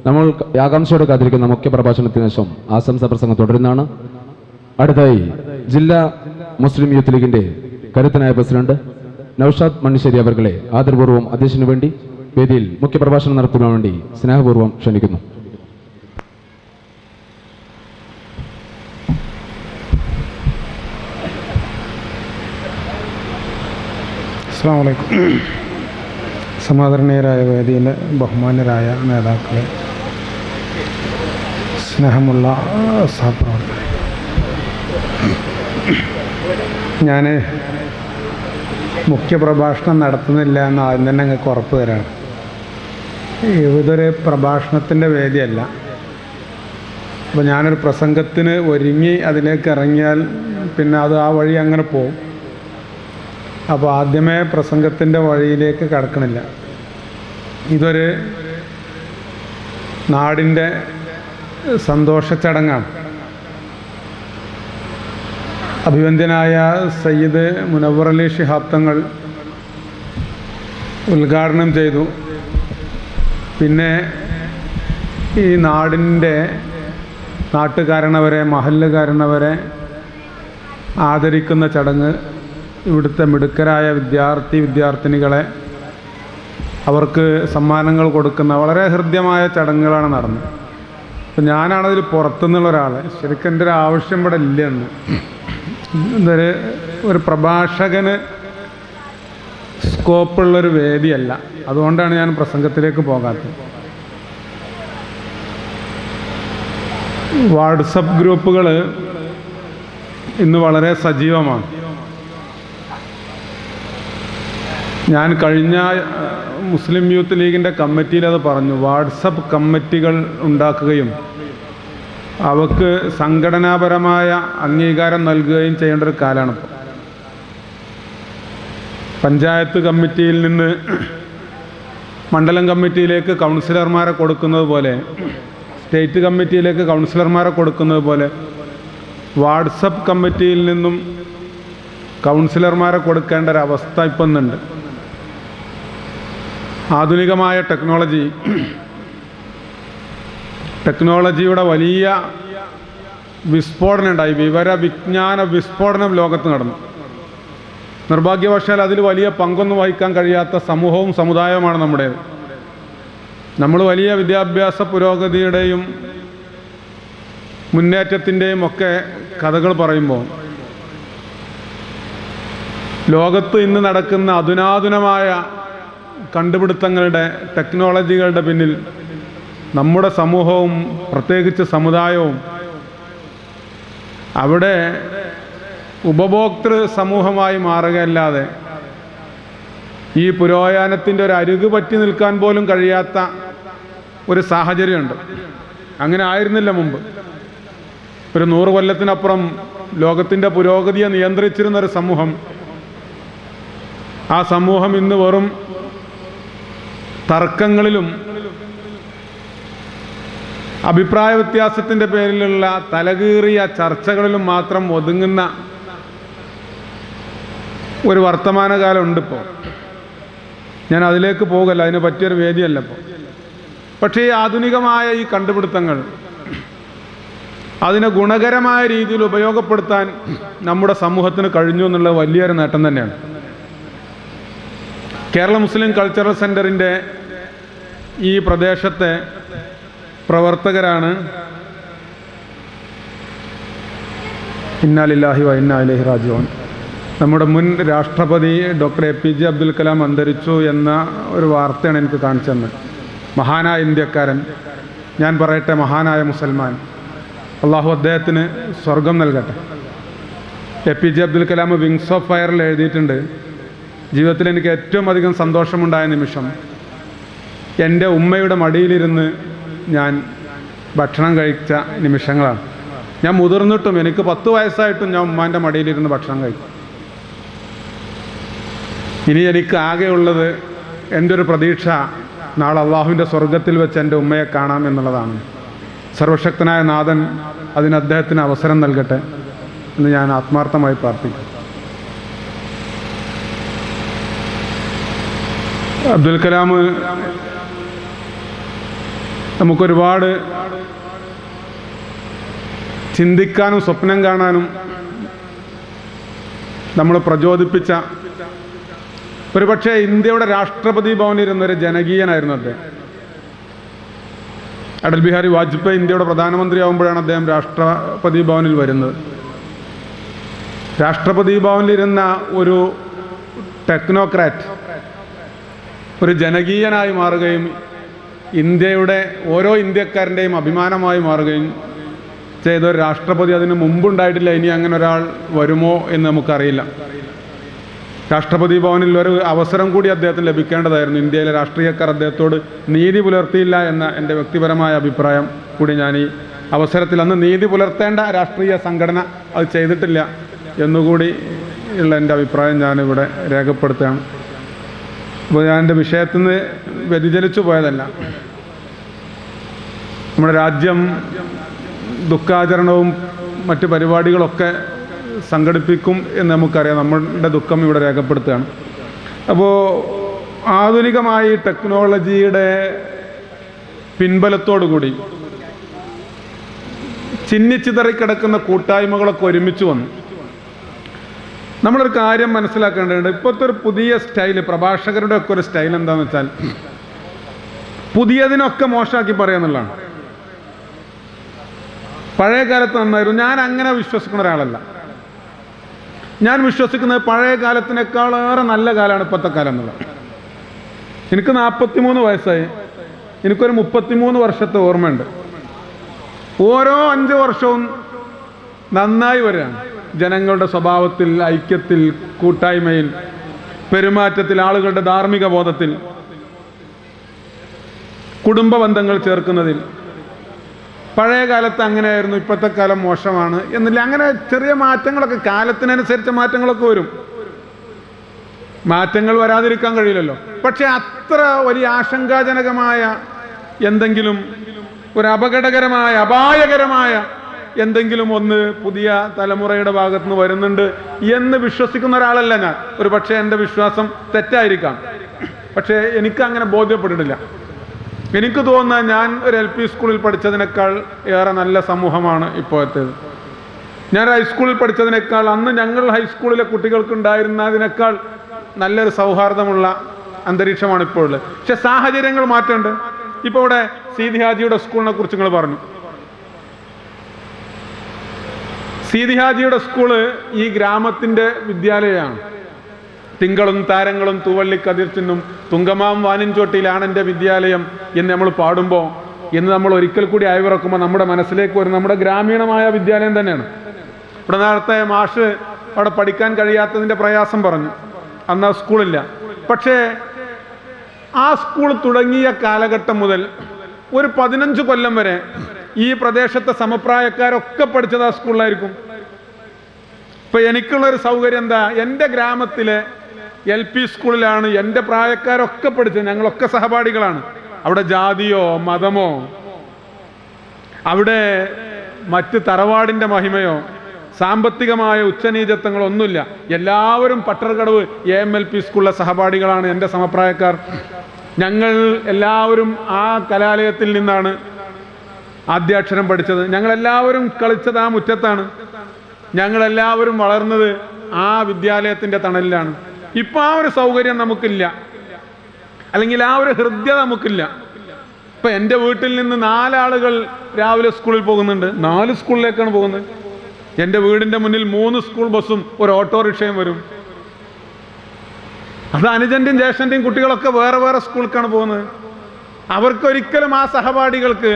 നമ്മൾ ആകാംക്ഷയോടെ കാത്തിരിക്കുന്ന മുഖ്യ പ്രഭാഷണത്തിന് ശേഷം ആശംസ പ്രസംഗം തുടരുന്നതാണ്. അടുത്തായി ജില്ലാ മുസ്ലിം യൂത്ത് ലീഗിന്റെ കരുത്തനായ പ്രസിഡന്റ് നൌഷാദ് മണ്ണിശ്ശേരി അവർകളെ ആദരപൂർവ്വം അധ്യക്ഷന് വേണ്ടി വേദിയിൽ മുഖ്യപ്രഭാഷണം നടത്തുവാൻ വേണ്ടി സ്നേഹപൂർവ്വം ക്ഷണിക്കുന്നു. അസ്സലാമു അലൈക്കും. സമാദരണീയരായ വേദിയിലെ ബഹുമാന്യരായ നേതാക്കളെ, സ്നേഹമുള്ള സഹപ്രവർത്തകരെ, ഞാൻ മുഖ്യപ്രഭാഷണം നടത്തുന്നില്ല എന്ന് ആദ്യം തന്നെ നിങ്ങൾക്ക് ഉറപ്പ് തരാണ്. ഇതൊരു പ്രഭാഷണത്തിൻ്റെ വേദിയല്ല. അപ്പോൾ ഞാനൊരു പ്രസംഗത്തിന് ഒരുങ്ങി അതിലേക്ക് ഇറങ്ങിയാൽ പിന്നെ അത് ആ വഴി അങ്ങനെ പോകും. അപ്പോൾ ആദ്യമേ പ്രസംഗത്തിൻ്റെ വഴിയിലേക്ക് കടക്കണില്ല. ഇതൊരു നാടിൻ്റെ സന്തോഷ ചടങ്ങാണ്. അഭിവന്ദ്യനായ സയ്യിദ് മുനവ്വർ അലി ശിഹാബ് തങ്ങൾ ഉദ്ഘാടനം ചെയ്തു. പിന്നെ ഈ നാട്ടുകാരണവരെ മഹല്ലുകാരണവരെ ആദരിക്കുന്ന ചടങ്ങ്, ഇവിടുത്തെ മിടുക്കരായ വിദ്യാർത്ഥിനികളെ അവർക്ക് സമ്മാനങ്ങൾ കൊടുക്കുന്ന വളരെ ഹൃദ്യമായ ചടങ്ങുകളാണ് നടന്നത്. അപ്പം ഞാനാണതിൽ പുറത്തുനിന്നുള്ള ഒരാൾ. ശരിക്കും എൻ്റെ ഒരു ആവശ്യം ഇവിടെ ഇല്ലെന്ന്. ഒരു പ്രഭാഷകന് സ്കോപ്പുള്ളൊരു വേദിയല്ല. അതുകൊണ്ടാണ് ഞാൻ പ്രസംഗത്തിലേക്ക് പോകാത്തത്. വാട്സപ്പ് ഗ്രൂപ്പുകൾ ഇന്ന് വളരെ സജീവമാണ്. ഞാൻ കഴിഞ്ഞ മുസ്ലിം യൂത്ത് ലീഗിൻ്റെ കമ്മിറ്റിയിൽ അത് പറഞ്ഞു. വാട്സപ്പ് കമ്മിറ്റികൾ ഉണ്ടാക്കുകയും അവക്ക് സംഘടനാപരമായ അംഗീകാരം നൽകുകയും ചെയ്യേണ്ട ഒരു കാലമാണ്. പഞ്ചായത്ത് കമ്മിറ്റിയിൽ നിന്ന് മണ്ഡലം കമ്മിറ്റിയിലേക്ക് കൗൺസിലർമാരെ കൊടുക്കുന്നത് പോലെ, സ്റ്റേറ്റ് കമ്മിറ്റിയിലേക്ക് കൗൺസിലർമാരെ കൊടുക്കുന്നത് പോലെ വാട്സപ്പ് കമ്മിറ്റിയിൽ നിന്നും കൗൺസിലർമാരെ കൊടുക്കേണ്ട ഒരവസ്ഥ ഇപ്പം ഇന്നുണ്ട്. ആധുനികമായ ടെക്നോളജിയുടെ വലിയ വിസ്ഫോടനം ഉണ്ടായി. വിജ്ഞാന വിസ്ഫോടനം ലോകത്ത് നടന്നു. നിർഭാഗ്യവശാൽ അതിൽ വലിയ പങ്കൊന്നും വഹിക്കാൻ കഴിയാത്ത സമൂഹവും സമുദായവുമാണ് നമ്മുടേത്. നമ്മൾ വലിയ വിദ്യാഭ്യാസ പുരോഗതിയുടെയും മുന്നേറ്റത്തിൻ്റെയും ഒക്കെ കഥകൾ പറയുമ്പോൾ ലോകത്ത് ഇന്ന് നടക്കുന്ന അധുനാധുനമായ കണ്ടുപിടുത്തങ്ങളുടെ, ടെക്നോളജികളുടെ പിന്നിൽ നമ്മുടെ സമൂഹവും പ്രത്യേകിച്ച് സമുദായവും അവിടെ ഉപഭോക്തൃ സമൂഹമായി മാറുകയല്ലാതെ ഈ പുരോഗമനത്തിൻ്റെ ഒരു അരുക് പറ്റി നിൽക്കാൻ പോലും കഴിയാത്ത ഒരു സാഹചര്യമുണ്ട്. അങ്ങനെ ആയിരുന്നില്ല മുമ്പ്. ഒരു 100 കൊല്ലത്തിനപ്പുറം ലോകത്തിൻ്റെ പുരോഗതിയെ നിയന്ത്രിച്ചിരുന്ന ഒരു സമൂഹം, ആ സമൂഹം ഇന്ന് വെറും തർക്കങ്ങളിലും അഭിപ്രായ വ്യത്യാസത്തിൻ്റെ പേരിലുള്ള തലകീറിയ ചർച്ചകളിലും മാത്രം ഒതുങ്ങുന്ന ഒരു വർത്തമാനകാലം ഉണ്ട് ഇപ്പോൾ. ഞാൻ അതിലേക്ക് പോകല്ല, അതിന് പറ്റിയൊരു വേദിയല്ല ഇപ്പോൾ. പക്ഷേ ഈ ആധുനികമായ ഈ കണ്ടുപിടുത്തങ്ങൾ അതിനെ ഗുണകരമായ രീതിയിൽ ഉപയോഗപ്പെടുത്താൻ നമ്മുടെ സമൂഹത്തിന് കഴിഞ്ഞു എന്നുള്ളത് വലിയൊരു നേട്ടം തന്നെയാണ്. കേരള മുസ്ലിം കൾച്ചറൽ സെൻ്ററിൻ്റെ ഈ പ്രദേശത്തെ പ്രവർത്തകരാണ് ഇന്നാ ലില്ലാഹി വ ഇന്നാ ഇലൈഹി റാജിഊൻ. നമ്മുടെ മുൻ രാഷ്ട്രപതി ഡോക്ടർ APJ അബ്ദുൽ കലാം അന്തരിച്ചു എന്ന ഒരു വാർത്തയാണ് എനിക്ക് കാണിച്ചു തന്നത്. മഹാനായ ഇന്ത്യക്കാരൻ, ഞാൻ പറയട്ടെ മഹാനായ മുസൽമാൻ, അള്ളാഹു അദ്ദേഹത്തിന് സ്വർഗം നൽകട്ടെ. APJ Abdul Kalam wings of ഫയറിൽ എഴുതിയിട്ടുണ്ട്, ജീവിതത്തിൽ എനിക്ക് ഏറ്റവും അധികം സന്തോഷമുണ്ടായ നിമിഷം എൻ്റെ ഉമ്മയുടെ മടിയിലിരുന്ന് ഞാൻ ഭക്ഷണം കഴിച്ച നിമിഷങ്ങളാണ്. ഞാൻ മുതിർന്നിട്ടും, എനിക്ക് 10 വയസ്സായിട്ടും ഞാൻ ഉമ്മാൻ്റെ മടിയിലിരുന്ന് ഭക്ഷണം കഴിക്കും. ഇനി എനിക്ക് ആകെയുള്ളത്, എൻ്റെ ഒരു പ്രതീക്ഷ നാളെ അള്ളാഹുവിൻ്റെ സ്വർഗത്തിൽ വെച്ച് എൻ്റെ ഉമ്മയെ കാണാം എന്നുള്ളതാണ്. സർവശക്തനായ നാഥൻ അതിന് അദ്ദേഹത്തിന് അവസരം നൽകട്ടെ എന്ന് ഞാൻ ആത്മാർത്ഥമായി പ്രാർത്ഥിക്കും. അബ്ദുൽ കലാം നമുക്കൊരുപാട് ചിന്തിക്കാനും സ്വപ്നം കാണാനും നമ്മൾ പ്രചോദിപ്പിച്ച, ഒരുപക്ഷെ ഇന്ത്യയുടെ രാഷ്ട്രപതി ഭവനിലിരുന്നൊരു ജനകീയനായിരുന്നു അദ്ദേഹം. അടൽ ബിഹാരി വാജ്പേയി ഇന്ത്യയുടെ പ്രധാനമന്ത്രിയാവുമ്പോഴാണ് അദ്ദേഹം രാഷ്ട്രപതി ഭവനിൽ വരുന്നത്. രാഷ്ട്രപതി ഭവനിലിരുന്ന ഒരു ടെക്നോക്രാറ്റ് ഒരു ജനകീയനായി മാറുകയും ഇന്ത്യയുടെ ഓരോ ഇന്ത്യക്കാരൻ്റെയും അഭിമാനമായി മാറുകയും ചെയ്ത ഒരു രാഷ്ട്രപതി അതിന് മുമ്പുണ്ടായിട്ടില്ല. ഇനി അങ്ങനെ ഒരാൾ വരുമോ എന്ന് നമുക്കറിയില്ല. രാഷ്ട്രപതി ഭവനിൽ ഒരു അവസരം കൂടി അദ്ദേഹത്തിന് ലഭിക്കേണ്ടതായിരുന്നു. ഇന്ത്യയിലെ രാഷ്ട്രീയക്കാർ അദ്ദേഹത്തോട് നീതി പുലർത്തിയില്ല എന്ന എൻ്റെ വ്യക്തിപരമായ അഭിപ്രായം കൂടി ഞാൻ ഈ അവസരത്തിൽ, അന്ന് നീതി പുലർത്തേണ്ട രാഷ്ട്രീയ സംഘടന അത് ചെയ്തിട്ടില്ല എന്നുകൂടി ഉള്ള എൻ്റെ അഭിപ്രായം ഞാനിവിടെ രേഖപ്പെടുത്തുകയാണ്. അപ്പോൾ ഞാൻ എൻ്റെ വിഷയത്തിൽ നിന്ന് വ്യതിചലിച്ചു പോയതല്ല. നമ്മുടെ രാജ്യം ദുഃഖാചരണവും മറ്റ് പരിപാടികളൊക്കെ സംഘടിപ്പിക്കും എന്ന് നമുക്കറിയാം. നമ്മളുടെ ദുഃഖം ഇവിടെ രേഖപ്പെടുത്തുകയാണ്. അപ്പോൾ ആധുനികമായി ടെക്നോളജിയുടെ പിൻബലത്തോടു കൂടി ചിന്നിച്ചിതറിക്കിടക്കുന്ന കൂട്ടായ്മകളൊക്കെ ഒരുമിച്ച് വന്നു. നമ്മളൊരു കാര്യം മനസ്സിലാക്കേണ്ടതുണ്ട്. ഇപ്പോഴത്തെ ഒരു പുതിയ സ്റ്റൈല്, പ്രഭാഷകരുടെ ഒക്കെ ഒരു സ്റ്റൈൽ എന്താണെന്ന് വെച്ചാൽ പുതിയതിനൊക്കെ മോശമാക്കി പറയാന്നുള്ളതാണ്. പഴയ കാലത്ത് നന്നായിരുന്നു. ഞാൻ അങ്ങനെ വിശ്വസിക്കുന്ന ഒരാളല്ല. ഞാൻ വിശ്വസിക്കുന്നത് പഴയ കാലത്തിനേക്കാളേറെ നല്ല കാലമാണ് ഇപ്പോഴത്തെ കാലം എന്നുള്ളത്. എനിക്ക് 43 വയസ്സായി. എനിക്കൊരു 33 വർഷത്തെ ഓർമ്മയുണ്ട്. ഓരോ 5 വർഷവും നന്നായി വരികയാണ്. ജനങ്ങളുടെ സ്വഭാവത്തിൽ, ഐക്യത്തിൽ, കൂട്ടായ്മയിൽ, പെരുമാറ്റത്തിൽ, ആളുകളുടെ ധാർമ്മിക ബോധത്തിൽ, കുടുംബ ബന്ധങ്ങൾ ചേർക്കുന്നതിൽ. പഴയ കാലത്ത് അങ്ങനെയായിരുന്നു, ഇപ്പോഴത്തെ കാലം മോശമാണ് എന്നില്ല. അങ്ങനെ ചെറിയ മാറ്റങ്ങളൊക്കെ, കാലത്തിനനുസരിച്ച മാറ്റങ്ങളൊക്കെ വരും. മാറ്റങ്ങൾ വരാതിരിക്കാൻ കഴിയില്ലല്ലോ. പക്ഷെ അത്ര വലിയ ആശങ്കാജനകമായ എന്തെങ്കിലും, ഒരു അപകടകരമായ, അപായകരമായ എന്തെങ്കിലും ഒന്ന് പുതിയ തലമുറയുടെ ഭാഗത്ത് നിന്ന് വരുന്നുണ്ട് എന്ന് വിശ്വസിക്കുന്ന ഒരാളല്ല ഞാൻ. ഒരു പക്ഷേ എൻ്റെ വിശ്വാസം തെറ്റായിരിക്കാം. പക്ഷേ എനിക്ക് അങ്ങനെ ബോധ്യപ്പെട്ടിട്ടില്ല. എനിക്ക് തോന്നുന്നത് ഞാൻ ഒരു LP സ്കൂളിൽ പഠിച്ചതിനേക്കാൾ ഏറെ നല്ല സമൂഹമാണ് ഇപ്പോഴത്തേത്. ഞാൻ ഹൈസ്കൂളിൽ പഠിച്ചതിനേക്കാൾ, അന്ന് ഞങ്ങൾ ഹൈസ്കൂളിലെ കുട്ടികൾക്കുണ്ടായിരുന്നതിനേക്കാൾ നല്ലൊരു സൗഹാർദ്ദമുള്ള അന്തരീക്ഷമാണ് ഇപ്പോൾ ഉള്ളത്. പക്ഷെ സാഹചര്യങ്ങൾ മാറ്റമുണ്ട്. ഇപ്പോൾ ഇവിടെ സീതി ഹാജിയുടെ സ്കൂളിനെ കുറിച്ച് നിങ്ങൾ പറഞ്ഞു. സീതി ഹാജിയുടെ സ്കൂള് ഈ ഗ്രാമത്തിൻ്റെ വിദ്യാലയമാണ്. തിങ്കളും താരങ്ങളും തൂവള്ളിക്കതിർച്ചിന്നും തുങ്കമാം വാനിൻചോട്ടിയിലാണ് എൻ്റെ വിദ്യാലയം എന്ന് നമ്മൾ പാടുമ്പോൾ, എന്ന് നമ്മൾ ഒരിക്കൽ കൂടി അയവിറക്കുമ്പോൾ നമ്മുടെ മനസ്സിലേക്ക് വരും നമ്മുടെ ഗ്രാമീണമായ വിദ്യാലയം തന്നെയാണ്. ഇവിടെ നേരത്തെ മാഷ് അവിടെ പഠിക്കാൻ കഴിയാത്തതിൻ്റെ പ്രയാസം പറഞ്ഞു. അന്ന് ആ സ്കൂളില്ല. പക്ഷേ ആ സ്കൂൾ തുടങ്ങിയ കാലഘട്ടം മുതൽ ഒരു 15 കൊല്ലം വരെ ഈ പ്രദേശത്തെ സമപ്രായക്കാരൊക്കെ പഠിച്ചത് ആ സ്കൂളിലായിരിക്കും. ഇപ്പം എനിക്കുള്ളൊരു സൗകര്യം എന്താ, എൻ്റെ ഗ്രാമത്തിലെ LP സ്കൂളിലാണ് എൻ്റെ പ്രായക്കാരൊക്കെ പഠിച്ചത്. ഞങ്ങളൊക്കെ സഹപാഠികളാണ്. അവിടെ ജാതിയോ മതമോ, അവിടെ മറ്റ് തറവാടിൻ്റെ മഹിമയോ സാമ്പത്തികമായ ഉച്ചനീചത്വങ്ങളോ ഒന്നുമില്ല. എല്ലാവരും പട്ടർകടവ് AMLP സ്കൂളിലെ സഹപാഠികളാണ് എൻ്റെ സമപ്രായക്കാർ. ഞങ്ങൾ എല്ലാവരും ആ കലാലയത്തിൽ നിന്നാണ് ആദ്യാക്ഷരം പഠിച്ചത്. ഞങ്ങളെല്ലാവരും കളിച്ചത് ആ മുറ്റത്താണ്. ഞങ്ങളെല്ലാവരും വളർന്നത് ആ വിദ്യാലയത്തിൻ്റെ തണലിലാണ്. ഇപ്പം ആ ഒരു സൗകര്യം നമുക്കില്ല, അല്ലെങ്കിൽ ആ ഒരു ഹൃദ്യത നമുക്കില്ല. ഇപ്പം എൻ്റെ വീട്ടിൽ നിന്ന് 4 ആളുകൾ രാവിലെ സ്കൂളിൽ പോകുന്നുണ്ട്. 4 സ്കൂളിലേക്കാണ് പോകുന്നത്. എൻ്റെ വീടിൻ്റെ മുന്നിൽ 3 സ്കൂൾ ബസ്സും ഒരു ഓട്ടോറിക്ഷയും വരും. അത് അനുജൻ്റെയും ജ്യേഷ്ഠൻ്റെയും കുട്ടികളൊക്കെ വേറെ വേറെ സ്കൂളിലേക്കാണ് പോകുന്നത്. അവർക്കൊരിക്കലും ആ സഹപാഠികൾക്ക്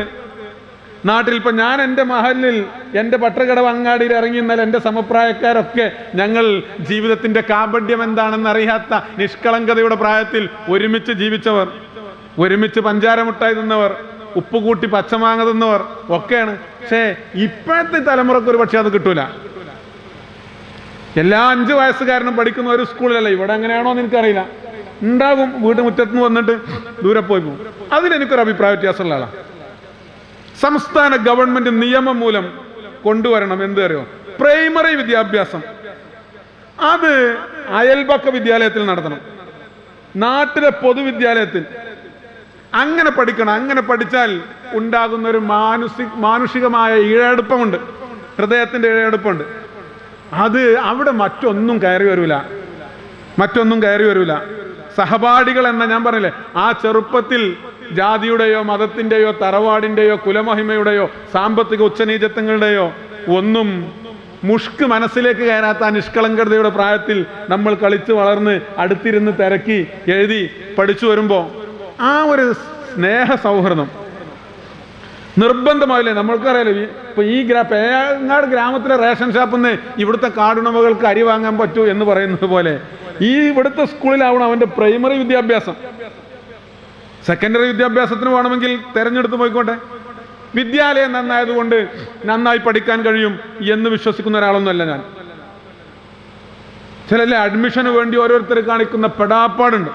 നാട്ടിൽ, ഇപ്പം ഞാൻ എൻ്റെ മഹലിൽ എൻ്റെ പട്ടർകടവ് അങ്ങാടിയിൽ ഇറങ്ങി എന്നാൽ എൻ്റെ സമപ്രായക്കാരൊക്കെ ഞങ്ങൾ ജീവിതത്തിൻ്റെ കാപഢ്യം എന്താണെന്ന് അറിയാത്ത നിഷ്കളങ്കതയുടെ പ്രായത്തിൽ ഒരുമിച്ച് ജീവിച്ചവർ, ഒരുമിച്ച് പഞ്ചാര മുട്ടായി തിന്നവർ, ഉപ്പുകൂട്ടി പച്ചമാങ്ങ തിന്നവർ ഒക്കെയാണ്. പക്ഷേ ഇപ്പോഴത്തെ തലമുറക്ക് ഒരു പക്ഷേ അത് കിട്ടൂല. എല്ലാ 5 വയസ്സുകാരനും പഠിക്കുന്ന ഒരു സ്കൂളിലല്ല. ഇവിടെ അങ്ങനെയാണോ എന്ന് എനിക്കറിയില്ല. ഉണ്ടാകും, വീട്ടുമുറ്റത്ത് നിന്ന് വന്നിട്ട് ദൂരെ പോയി പോകും. അതിലെനിക്കൊരു അഭിപ്രായ വ്യത്യാസമുള്ള ആളാണ്. സംസ്ഥാന ഗവൺമെന്റ് നിയമം മൂലം കൊണ്ടുവരണം. എന്ത് അറിയോ, പ്രൈമറി വിദ്യാഭ്യാസം അത് അയൽപക്ക വിദ്യാലയത്തിൽ നടത്തണം, നാട്ടിലെ പൊതുവിദ്യാലയത്തിൽ. അങ്ങനെ പഠിക്കണം. അങ്ങനെ പഠിച്ചാൽ ഉണ്ടാകുന്ന ഒരു മാനുഷികമായ ഈഴടുപ്പമുണ്ട്, ഹൃദയത്തിൻ്റെ ഈഴടുപ്പുണ്ട്. അത് അവിടെ മറ്റൊന്നും കയറി വരൂല. സഹപാഠികൾ എന്ന ഞാൻ പറഞ്ഞില്ലേ, ആ ചെറുപ്പത്തിൽ ജാതിയുടെയോ മതത്തിൻ്റെയോ തറവാടിൻ്റെയോ കുലമഹിമയുടെയോ സാമ്പത്തിക ഉച്ചനീചത്വങ്ങളുടെയോ ഒന്നും മുഷ്ക് മനസ്സിലേക്ക് കയറാത്ത ആ നിഷ്കളങ്കതയുടെ പ്രായത്തിൽ നമ്മൾ കളിച്ച് വളർന്ന് അടുത്തിരുന്ന് തിരക്കി എഴുതി പഠിച്ചു വരുമ്പോൾ ആ ഒരു സ്നേഹ സൗഹൃദം നിർബന്ധമായില്ലേ. നമ്മൾക്കറിയാലോ, ഇപ്പൊ ഈ പേങ്ങാട് ഗ്രാമത്തിലെ റേഷൻ ഷാപ്പിൽ നിന്ന് ഇവിടുത്തെ കാർഡുടമകൾക്ക് അരി വാങ്ങാൻ പറ്റൂ എന്ന് പറയുന്നത് പോലെ ഈ ഇവിടുത്തെ സ്കൂളിലാവണം അവൻ്റെ പ്രൈമറി വിദ്യാഭ്യാസം. സെക്കൻഡറി വിദ്യാഭ്യാസത്തിന് വേണമെങ്കിൽ തിരഞ്ഞെടുത്ത് പോയിക്കോട്ടെ. വിദ്യാലയം നന്നായതുകൊണ്ട് നന്നായി പഠിക്കാൻ കഴിയും എന്ന് വിശ്വസിക്കുന്ന ഒരാളൊന്നുമല്ല ഞാൻ. ചിലല്ലേ അഡ്മിഷന് വേണ്ടി ഓരോരുത്തർ കാണിക്കുന്ന പെടാപ്പാടുണ്ട്.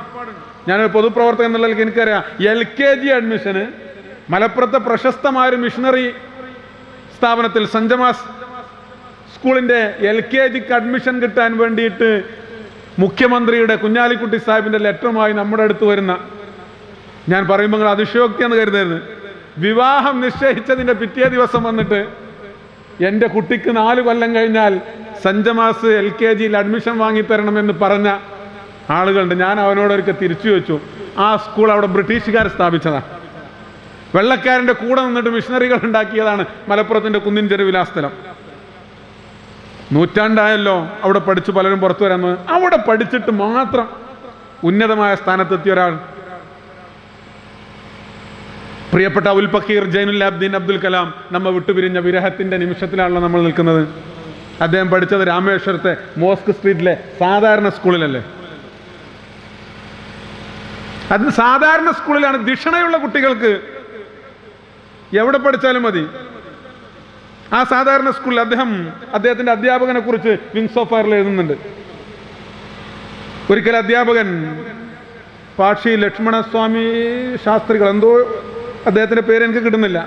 ഞാനൊരു പൊതുപ്രവർത്തകൻ എന്നുള്ള എനിക്കറിയാം, LKG അഡ്മിഷന് മലപ്പുറത്തെ പ്രശസ്തമായ ഒരു മിഷണറി സ്ഥാപനത്തിൽ സെന്റ് ജമാസ് സ്കൂളിൻ്റെ LKGക്ക് അഡ്മിഷൻ കിട്ടാൻ വേണ്ടിയിട്ട് മുഖ്യമന്ത്രിയുടെ കുഞ്ഞാലിക്കുട്ടി സാഹിബിൻ്റെ ലെറ്ററുമായി നമ്മുടെ അടുത്ത് വരുന്ന, ഞാൻ പറയുമ്പോൾ നിങ്ങൾ അതിശയോക്തിയെന്ന് കരുതരുത്, വിവാഹം നിശ്ചയിച്ചതിൻ്റെ പിറ്റേ ദിവസം വന്നിട്ട് എൻ്റെ കുട്ടിക്ക് 4 കൊല്ലം കഴിഞ്ഞാൽ സെന്റ് ജമാസ് LKGയിൽ അഡ്മിഷൻ വാങ്ങിത്തരണമെന്ന് പറഞ്ഞ ആളുകളുണ്ട്. ഞാൻ അവനോടൊരിക്കൽ തിരിച്ചു ചോദിച്ചു, ആ സ്കൂൾ അവിടെ ബ്രിട്ടീഷുകാർ സ്ഥാപിച്ചതാണ്, വെള്ളക്കാരൻ്റെ കൂടെ നിന്നിട്ട് മിഷണറികൾ ഉണ്ടാക്കിയതാണ് മലപ്പുറത്തിൻ്റെ കുന്നിൻ ചെരുവിൽ ആ സ്ഥലം. നൂറ്റാണ്ടായല്ലോ അവിടെ പഠിച്ചു പലരും പുറത്തു വരാമെന്ന്. അവിടെ പഠിച്ചിട്ട് മാത്രം ഉന്നതമായ സ്ഥാനത്തെത്തിയ ഒരാൾ, പ്രിയപ്പെട്ട അബുൽ ഫക്കീർ ജൈനുൽ ആബ്ദീൻ അബ്ദുൽ കലാം നമ്മ വിട്ടുപിരിഞ്ഞ വിരഹത്തിൻ്റെ നിമിഷത്തിലാണല്ലോ നമ്മൾ നിൽക്കുന്നത്. അദ്ദേഹം പഠിച്ചത് രാമേശ്വരത്തെ മോസ്ക് സ്ട്രീറ്റിലെ സാധാരണ സ്കൂളിലല്ലേ? അത് സാധാരണ സ്കൂളിലാണ്. ധിഷണയുള്ള കുട്ടികൾക്ക് എവിടെ പഠിച്ചാലും മതി. ആ സാധാരണ സ്കൂളിൽ അദ്ദേഹത്തിൻ്റെ അധ്യാപകനെ കുറിച്ച് വിങ്സ് ഓഫ് ഫയറിൽ എഴുതുന്നുണ്ട്. ഒരിക്കൽ അധ്യാപകൻ പാഷി ലക്ഷ്മണസ്വാമി ശാസ്ത്രികൾ, എന്തോ അദ്ദേഹത്തിൻ്റെ പേര് എനിക്ക് കിട്ടുന്നില്ല,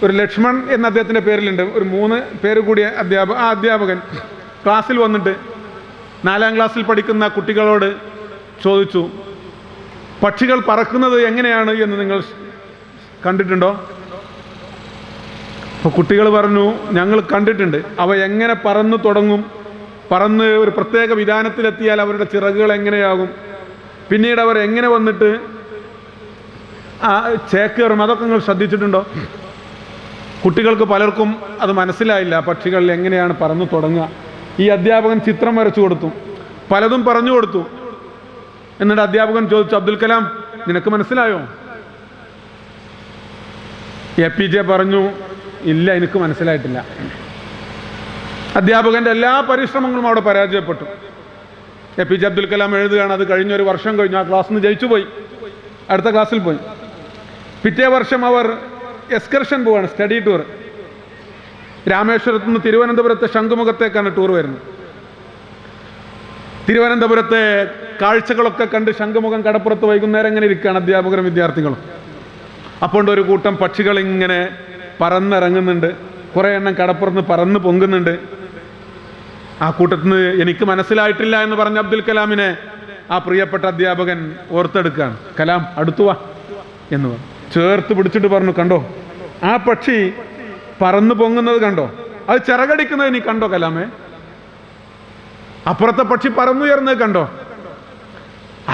ഒരു ലക്ഷ്മൺ എന്ന അദ്ദേഹത്തിൻ്റെ പേരിലുണ്ട്, ഒരു 3 പേര് കൂടിയ അധ്യാപകൻ ക്ലാസ്സിൽ വന്നിട്ട് 4ാം ക്ലാസ്സിൽ പഠിക്കുന്ന കുട്ടികളോട് ചോദിച്ചു, പക്ഷികൾ പറക്കുന്നത് എങ്ങനെയാണ് എന്ന് നിങ്ങൾ കണ്ടിട്ടുണ്ടോ? അപ്പോൾ കുട്ടികൾ പറഞ്ഞു, ഞങ്ങൾ കണ്ടിട്ടുണ്ട്. അവ എങ്ങനെ പറന്നു തുടങ്ങും, പറന്ന് ഒരു പ്രത്യേക വിധാനത്തിലെത്തിയാൽ അവരുടെ ചിറകുകൾ എങ്ങനെയാകും, പിന്നീട് അവർ എങ്ങനെ വന്നിട്ട് ചേക്കേറും, അതൊക്കെ നിങ്ങൾ ശ്രദ്ധിച്ചിട്ടുണ്ടോ? കുട്ടികൾക്ക് പലർക്കും അത് മനസ്സിലായില്ല, പക്ഷികൾ എങ്ങനെയാണ് പറന്നു തുടങ്ങുക. ഈ അധ്യാപകൻ ചിത്രം വരച്ചു കൊടുത്തു, പലതും പറഞ്ഞു കൊടുത്തു. എന്നിട്ട് അധ്യാപകൻ ചോദിച്ചു, അബ്ദുൽ കലാം നിനക്ക് മനസ്സിലായോ? APJ പറഞ്ഞു, ഇല്ല, എനിക്ക് മനസ്സിലായിട്ടില്ല. അധ്യാപകൻ്റെ എല്ലാ പരിശ്രമങ്ങളും അവിടെ പരാജയപ്പെട്ടു. APJ അബ്ദുൽ കലാം എഴുതുകയാണ്, അത് കഴിഞ്ഞൊരു വർഷം കഴിഞ്ഞു, ആ ക്ലാസ്സിൽ നിന്ന് ജയിച്ചു പോയി, അടുത്ത ക്ലാസ്സിൽ പോയി. പിറ്റേ വർഷം അവർ എക്സ്കർഷൻ പോവാണ്, സ്റ്റഡി ടൂർ. രാമേശ്വരത്ത് നിന്ന് തിരുവനന്തപുരത്തെ ശംഖുമുഖത്തേക്കാണ് ടൂർ വരുന്നത്. തിരുവനന്തപുരത്തെ കാഴ്ചകളൊക്കെ കണ്ട് ശംഖുമുഖം കടപ്പുറത്ത് വൈകുന്നേരം ഇങ്ങനെ ഇരിക്കുകയാണ് അധ്യാപകരും വിദ്യാർത്ഥികളും. അപ്പോൾ ഒരു കൂട്ടം പക്ഷികൾ ഇങ്ങനെ പറന്നിറങ്ങുന്നുണ്ട്, കുറേ എണ്ണം കടപ്പുറത്ത് പറന്ന് പൊങ്ങുന്നുണ്ട്. ആ കൂട്ടത്തിൽ നിന്ന് എനിക്ക് മനസ്സിലായിട്ടില്ല എന്ന് പറഞ്ഞ അബ്ദുൽ കലാമിനെ ആ പ്രിയപ്പെട്ട അധ്യാപകൻ ഓർത്തെടുക്കുകയാണ്. കലാം അടുത്തു വാ എന്ന് പറഞ്ഞു, ചേർത്ത് പിടിച്ചിട്ട് പറഞ്ഞു, കണ്ടോ ആ പക്ഷി പറന്നു പൊങ്ങുന്നത് കണ്ടോ, അത് ചിറകടിക്കുന്നത് നീ കണ്ടോ കലാമേ? അപ്പുറത്തെ പക്ഷി പറന്നുയർന്നത് കണ്ടോ?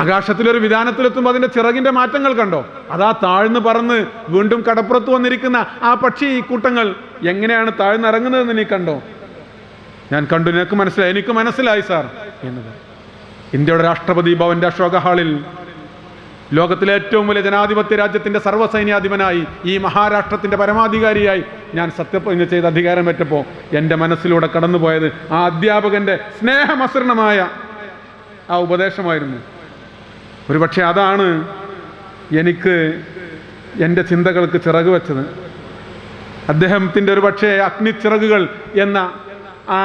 ആകാശത്തിലൊരു വിധാനത്തിലെത്തുമ്പോൾ അതിൻ്റെ ചിറകിൻ്റെ മാറ്റങ്ങൾ കണ്ടോ? അതാ താഴ്ന്ന് പറന്ന് വീണ്ടും കടപ്പുറത്ത് വന്നിരിക്കുന്ന ആ പക്ഷി കൂട്ടങ്ങൾ എങ്ങനെയാണ് താഴ്ന്നിറങ്ങുന്നതെന്ന് നീ കണ്ടോ? ഞാൻ കണ്ടു, നിനക്ക് മനസ്സിലായി? എനിക്ക് മനസ്സിലായി സാർ എന്നത്. ഇന്ത്യയുടെ രാഷ്ട്രപതി ഭവന്റെ അശോക ഹാളിൽ ലോകത്തിലെ ഏറ്റവും വലിയ ജനാധിപത്യ രാജ്യത്തിൻ്റെ സർവ്വസൈന്യാധിപനായി, ഈ മഹാരാഷ്ട്രത്തിൻ്റെ പരമാധികാരിയായി ഞാൻ സത്യപ്രതിജ്ഞ ചെയ്ത് അധികാരമേറ്റപ്പോൾ എൻ്റെ മനസ്സിലൂടെ കടന്നുപോയത് ആ അധ്യാപകൻ്റെ സ്നേഹമസൃണമായ ആ ഉപദേശമായിരുന്നു. ഒരുപക്ഷെ അതാണ് എനിക്ക് എൻ്റെ ചിന്തകൾക്ക് ചിറക് വെച്ചത്. അദ്ദേഹത്തിൻ്റെ ഒരുപക്ഷെ അഗ്നിച്ചിറകുകൾ എന്ന ആ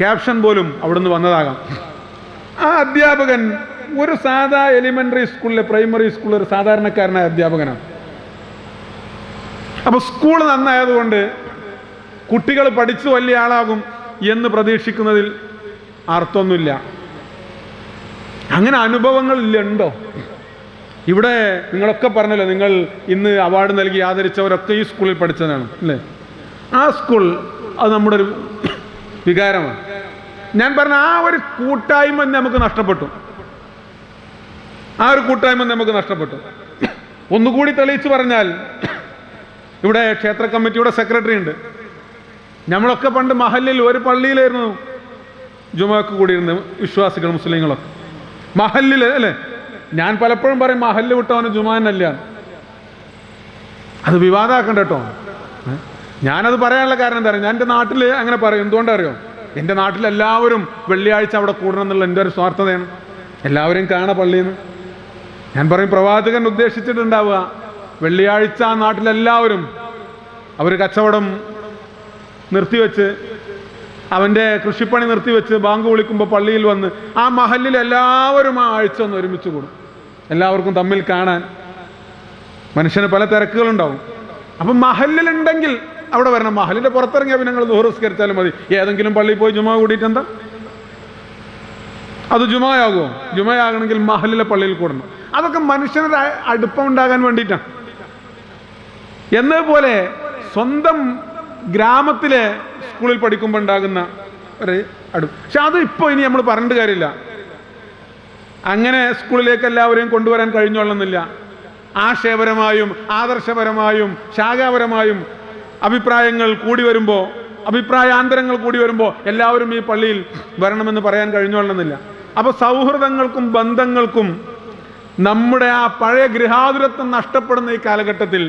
ക്യാപ്ഷൻ പോലും അവിടുന്ന് വന്നതാകാം. ആ അധ്യാപകൻ ഒരു സാധാ എലിമെൻ്ററി സ്കൂളിലെ, പ്രൈമറി സ്കൂളിലെ ഒരു സാധാരണക്കാരനായ അധ്യാപകനാണ്. അപ്പോൾ സ്കൂൾ നന്നായതുകൊണ്ട് കുട്ടികൾ പഠിച്ചു വലിയ ആളാകും എന്ന് പ്രതീക്ഷിക്കുന്നതിൽ അർത്ഥമൊന്നുമില്ല. അങ്ങനെ അനുഭവങ്ങളില്ലുണ്ടോ? ഇവിടെ നിങ്ങളൊക്കെ പറഞ്ഞല്ലോ, നിങ്ങൾ ഇന്ന് അവാർഡ് നൽകി ആദരിച്ചവരൊക്കെ ഈ സ്കൂളിൽ പഠിച്ചതാണ് അല്ലേ? ആ സ്കൂൾ അത് നമ്മുടെ ഒരു വികാരമാണ്. ഞാൻ പറഞ്ഞ ആ ഒരു കൂട്ടായ്മ നമുക്ക് നഷ്ടപ്പെട്ടു. ആ ഒരു കൂട്ടായ്മ നമുക്ക് നഷ്ടപ്പെട്ടു. ഒന്നുകൂടി തെളിയിച്ചു പറഞ്ഞാൽ, ഇവിടെ ക്ഷേത്ര കമ്മിറ്റിയുടെ സെക്രട്ടറി ഉണ്ട്. നമ്മളൊക്കെ പണ്ട് മഹല്ലിൽ ഒരു പള്ളിയിലായിരുന്നു ജുമക്ക് കൂടിയിരുന്നത്, വിശ്വാസികൾ മുസ്ലിങ്ങളൊക്കെ മഹല്ലിൽ അല്ലേ. ഞാൻ പലപ്പോഴും പറയും മഹല്ല് വിട്ടവന് ജുമാനല്ല. അത് വിവാദമാക്കണ്ട കേട്ടോ. ഞാനത് പറയാനുള്ള കാരണം എന്താ പറയുക, ഞാൻ എൻ്റെ നാട്ടിൽ അങ്ങനെ പറയും. എന്തുകൊണ്ടറിയോ? എൻ്റെ നാട്ടിൽ എല്ലാവരും വെള്ളിയാഴ്ച അവിടെ കൂടണം എന്നുള്ള എൻ്റെ ഒരു സ്വാർത്ഥതയാണ്. എല്ലാവരും കാണാം പള്ളിയിൽ നിന്ന്. ഞാൻ പറയും, പ്രവാചകൻ ഉദ്ദേശിച്ചിട്ടുണ്ടാവുക വെള്ളിയാഴ്ച ആ നാട്ടിലെല്ലാവരും അവർ കച്ചവടം നിർത്തിവെച്ച്, അവൻ്റെ കൃഷിപ്പണി നിർത്തിവെച്ച് ബാങ്ക് വിളിക്കുമ്പോൾ പള്ളിയിൽ വന്ന് ആ മഹല്ലിൽ എല്ലാവരും ആ ആഴ്ച ഒന്ന് ഒരുമിച്ച് കൂടും. എല്ലാവർക്കും തമ്മിൽ കാണാൻ. മനുഷ്യന് പല തിരക്കുകളുണ്ടാവും. അപ്പം മഹല്ലിലുണ്ടെങ്കിൽ അവിടെ വരണം. മഹലിൻ്റെ പുറത്തിറങ്ങിയാൽ പിന്നെ നിങ്ങൾ ദുഹർ നിസ്കരിച്ചാലും മതി. ഏതെങ്കിലും പള്ളിയിൽ പോയി ജുമാ കൂടിയിട്ട് എന്താ അത് ജുമായാകുമോ? ജുമായാകണമെങ്കിൽ മഹലിലെ പള്ളിയിൽ കൂടണം. അതൊക്കെ മനുഷ്യനൊരു അടുപ്പം ഉണ്ടാകാൻ വേണ്ടിയിട്ടാണ്. എന്നതുപോലെ സ്വന്തം ഗ്രാമത്തിലെ സ്കൂളിൽ പഠിക്കുമ്പോൾ ഉണ്ടാകുന്ന ഒരു പക്ഷെ അത് ഇപ്പോൾ ഇനി നമ്മൾ പറഞ്ഞിട്ട് കാര്യമില്ല. അങ്ങനെ സ്കൂളിലേക്ക് എല്ലാവരെയും കൊണ്ടുവരാൻ കഴിഞ്ഞോളണമെന്നില്ല. ആശയപരമായും ആദർശപരമായും ശാഖാപരമായും അഭിപ്രായങ്ങൾ കൂടി വരുമ്പോൾ, അഭിപ്രായാന്തരങ്ങൾ കൂടി വരുമ്പോൾ എല്ലാവരും ഈ പള്ളിയിൽ വരണമെന്ന് പറയാൻ കഴിഞ്ഞോളണമെന്നില്ല. അപ്പോൾ സൗഹൃദങ്ങൾക്കും ബന്ധങ്ങൾക്കും നമ്മുടെ ആ പഴയ ഗൃഹാതുരത്വം നഷ്ടപ്പെടുന്ന ഈ കാലഘട്ടത്തിൽ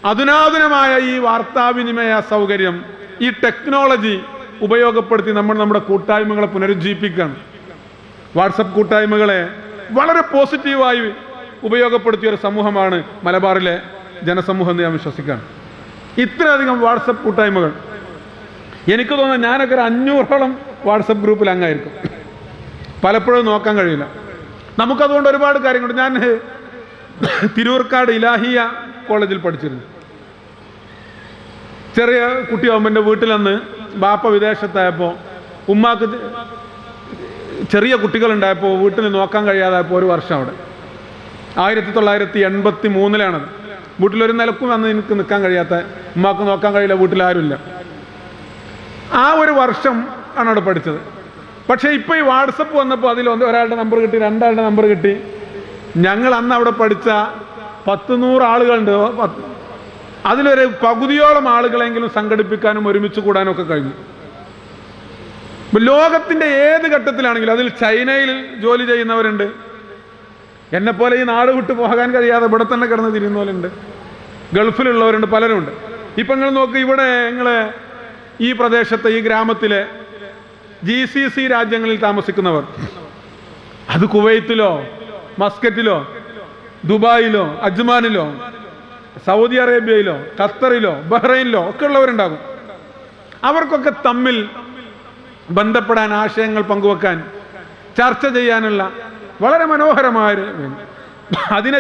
അധുനാതനമായ ഈ വാർത്താവിനിമയ സൗകര്യം, ഈ ടെക്നോളജി ഉപയോഗപ്പെടുത്തി നമ്മുടെ കൂട്ടായ്മകളെ പുനരുജ്ജീവിപ്പിക്കുകയാണ്. വാട്സപ്പ് കൂട്ടായ്മകളെ വളരെ പോസിറ്റീവായി ഉപയോഗപ്പെടുത്തിയ ഒരു സമൂഹമാണ് മലബാറിലെ ജനസമൂഹം എന്ന് ഞാൻ വിശ്വസിക്കുകയാണ്. ഇത്രയധികം വാട്സപ്പ് കൂട്ടായ്മകൾ എനിക്ക് തോന്നുന്നു ഞാനൊക്കെ ഒരു 500ഓളം വാട്സപ്പ് ഗ്രൂപ്പിൽ അംഗമായിരിക്കും. പലപ്പോഴും നോക്കാൻ കഴിയില്ല. നമുക്കതുകൊണ്ട് ഒരുപാട് കാര്യങ്ങളുണ്ട്. ഞാൻ തിരൂർക്കാട് ഇലാഹിയ കോളേജിൽ പഠിച്ചിരുന്നു. ചെറിയ കുട്ടിയാകുമ്പോൾ എൻ്റെ വീട്ടിലന്ന് ബാപ്പ വിദേശത്തായപ്പോൾ ഉമ്മാക്ക് ചെറിയ കുട്ടികളുണ്ടായപ്പോൾ വീട്ടിൽ നോക്കാൻ കഴിയാതായപ്പോൾ ഒരു വർഷം അവിടെ 1983 വീട്ടിലൊരു നിലക്കും വന്ന് എനിക്ക് നിൽക്കാൻ കഴിയാത്ത, ഉമ്മാക്ക് നോക്കാൻ കഴിയില്ല, വീട്ടിലാരുമില്ല. ആ ഒരു വർഷം ആണ് അവിടെ പഠിച്ചത്. പക്ഷേ ഇപ്പോൾ ഈ വാട്സപ്പ് വന്നപ്പോൾ അതിൽ ഒരാളുടെ നമ്പർ കിട്ടി, 2 ആളുടെ നമ്പർ കിട്ടി. ഞങ്ങൾ അന്ന് അവിടെ പഠിച്ച 100 ആളുകളുണ്ട്. അതിലൊരു പകുതിയോളം ആളുകളെങ്കിലും സംഘടിപ്പിക്കാനും ഒരുമിച്ച് കൂടാനും ഒക്കെ കഴിഞ്ഞു. ലോകത്തിൻ്റെ ഏത് ഘട്ടത്തിലാണെങ്കിലും, അതിൽ ചൈനയിൽ ജോലി ചെയ്യുന്നവരുണ്ട്, എന്നെപ്പോലെ ഈ നാട് വിട്ടു പോകാൻ കഴിയാതെ ഇവിടെ തന്നെ കിടന്ന് തിരിയുന്നവരുണ്ട്, ഗൾഫിലുള്ളവരുണ്ട്, പലരുണ്ട്. ഇപ്പം നിങ്ങൾ നോക്ക്, ഇവിടെ നിങ്ങൾ ഈ പ്രദേശത്തെ ഈ ഗ്രാമത്തിലെ GCC രാജ്യങ്ങളിൽ താമസിക്കുന്നവർ, അത് കുവൈത്തിലോ മസ്കറ്റിലോ ദുബായിലോ അജ്മാനിലോ സൗദി അറേബ്യയിലോ ഖത്തറിലോ ബഹ്റൈനിലോ ഒക്കെ ഉള്ളവരുണ്ടാകും. അവർക്കൊക്കെ തമ്മിൽ ബന്ധപ്പെടാൻ, ആശയങ്ങൾ പങ്കുവെക്കാൻ, ചർച്ച ചെയ്യാനുള്ള വളരെ മനോഹരമായ അതിനെ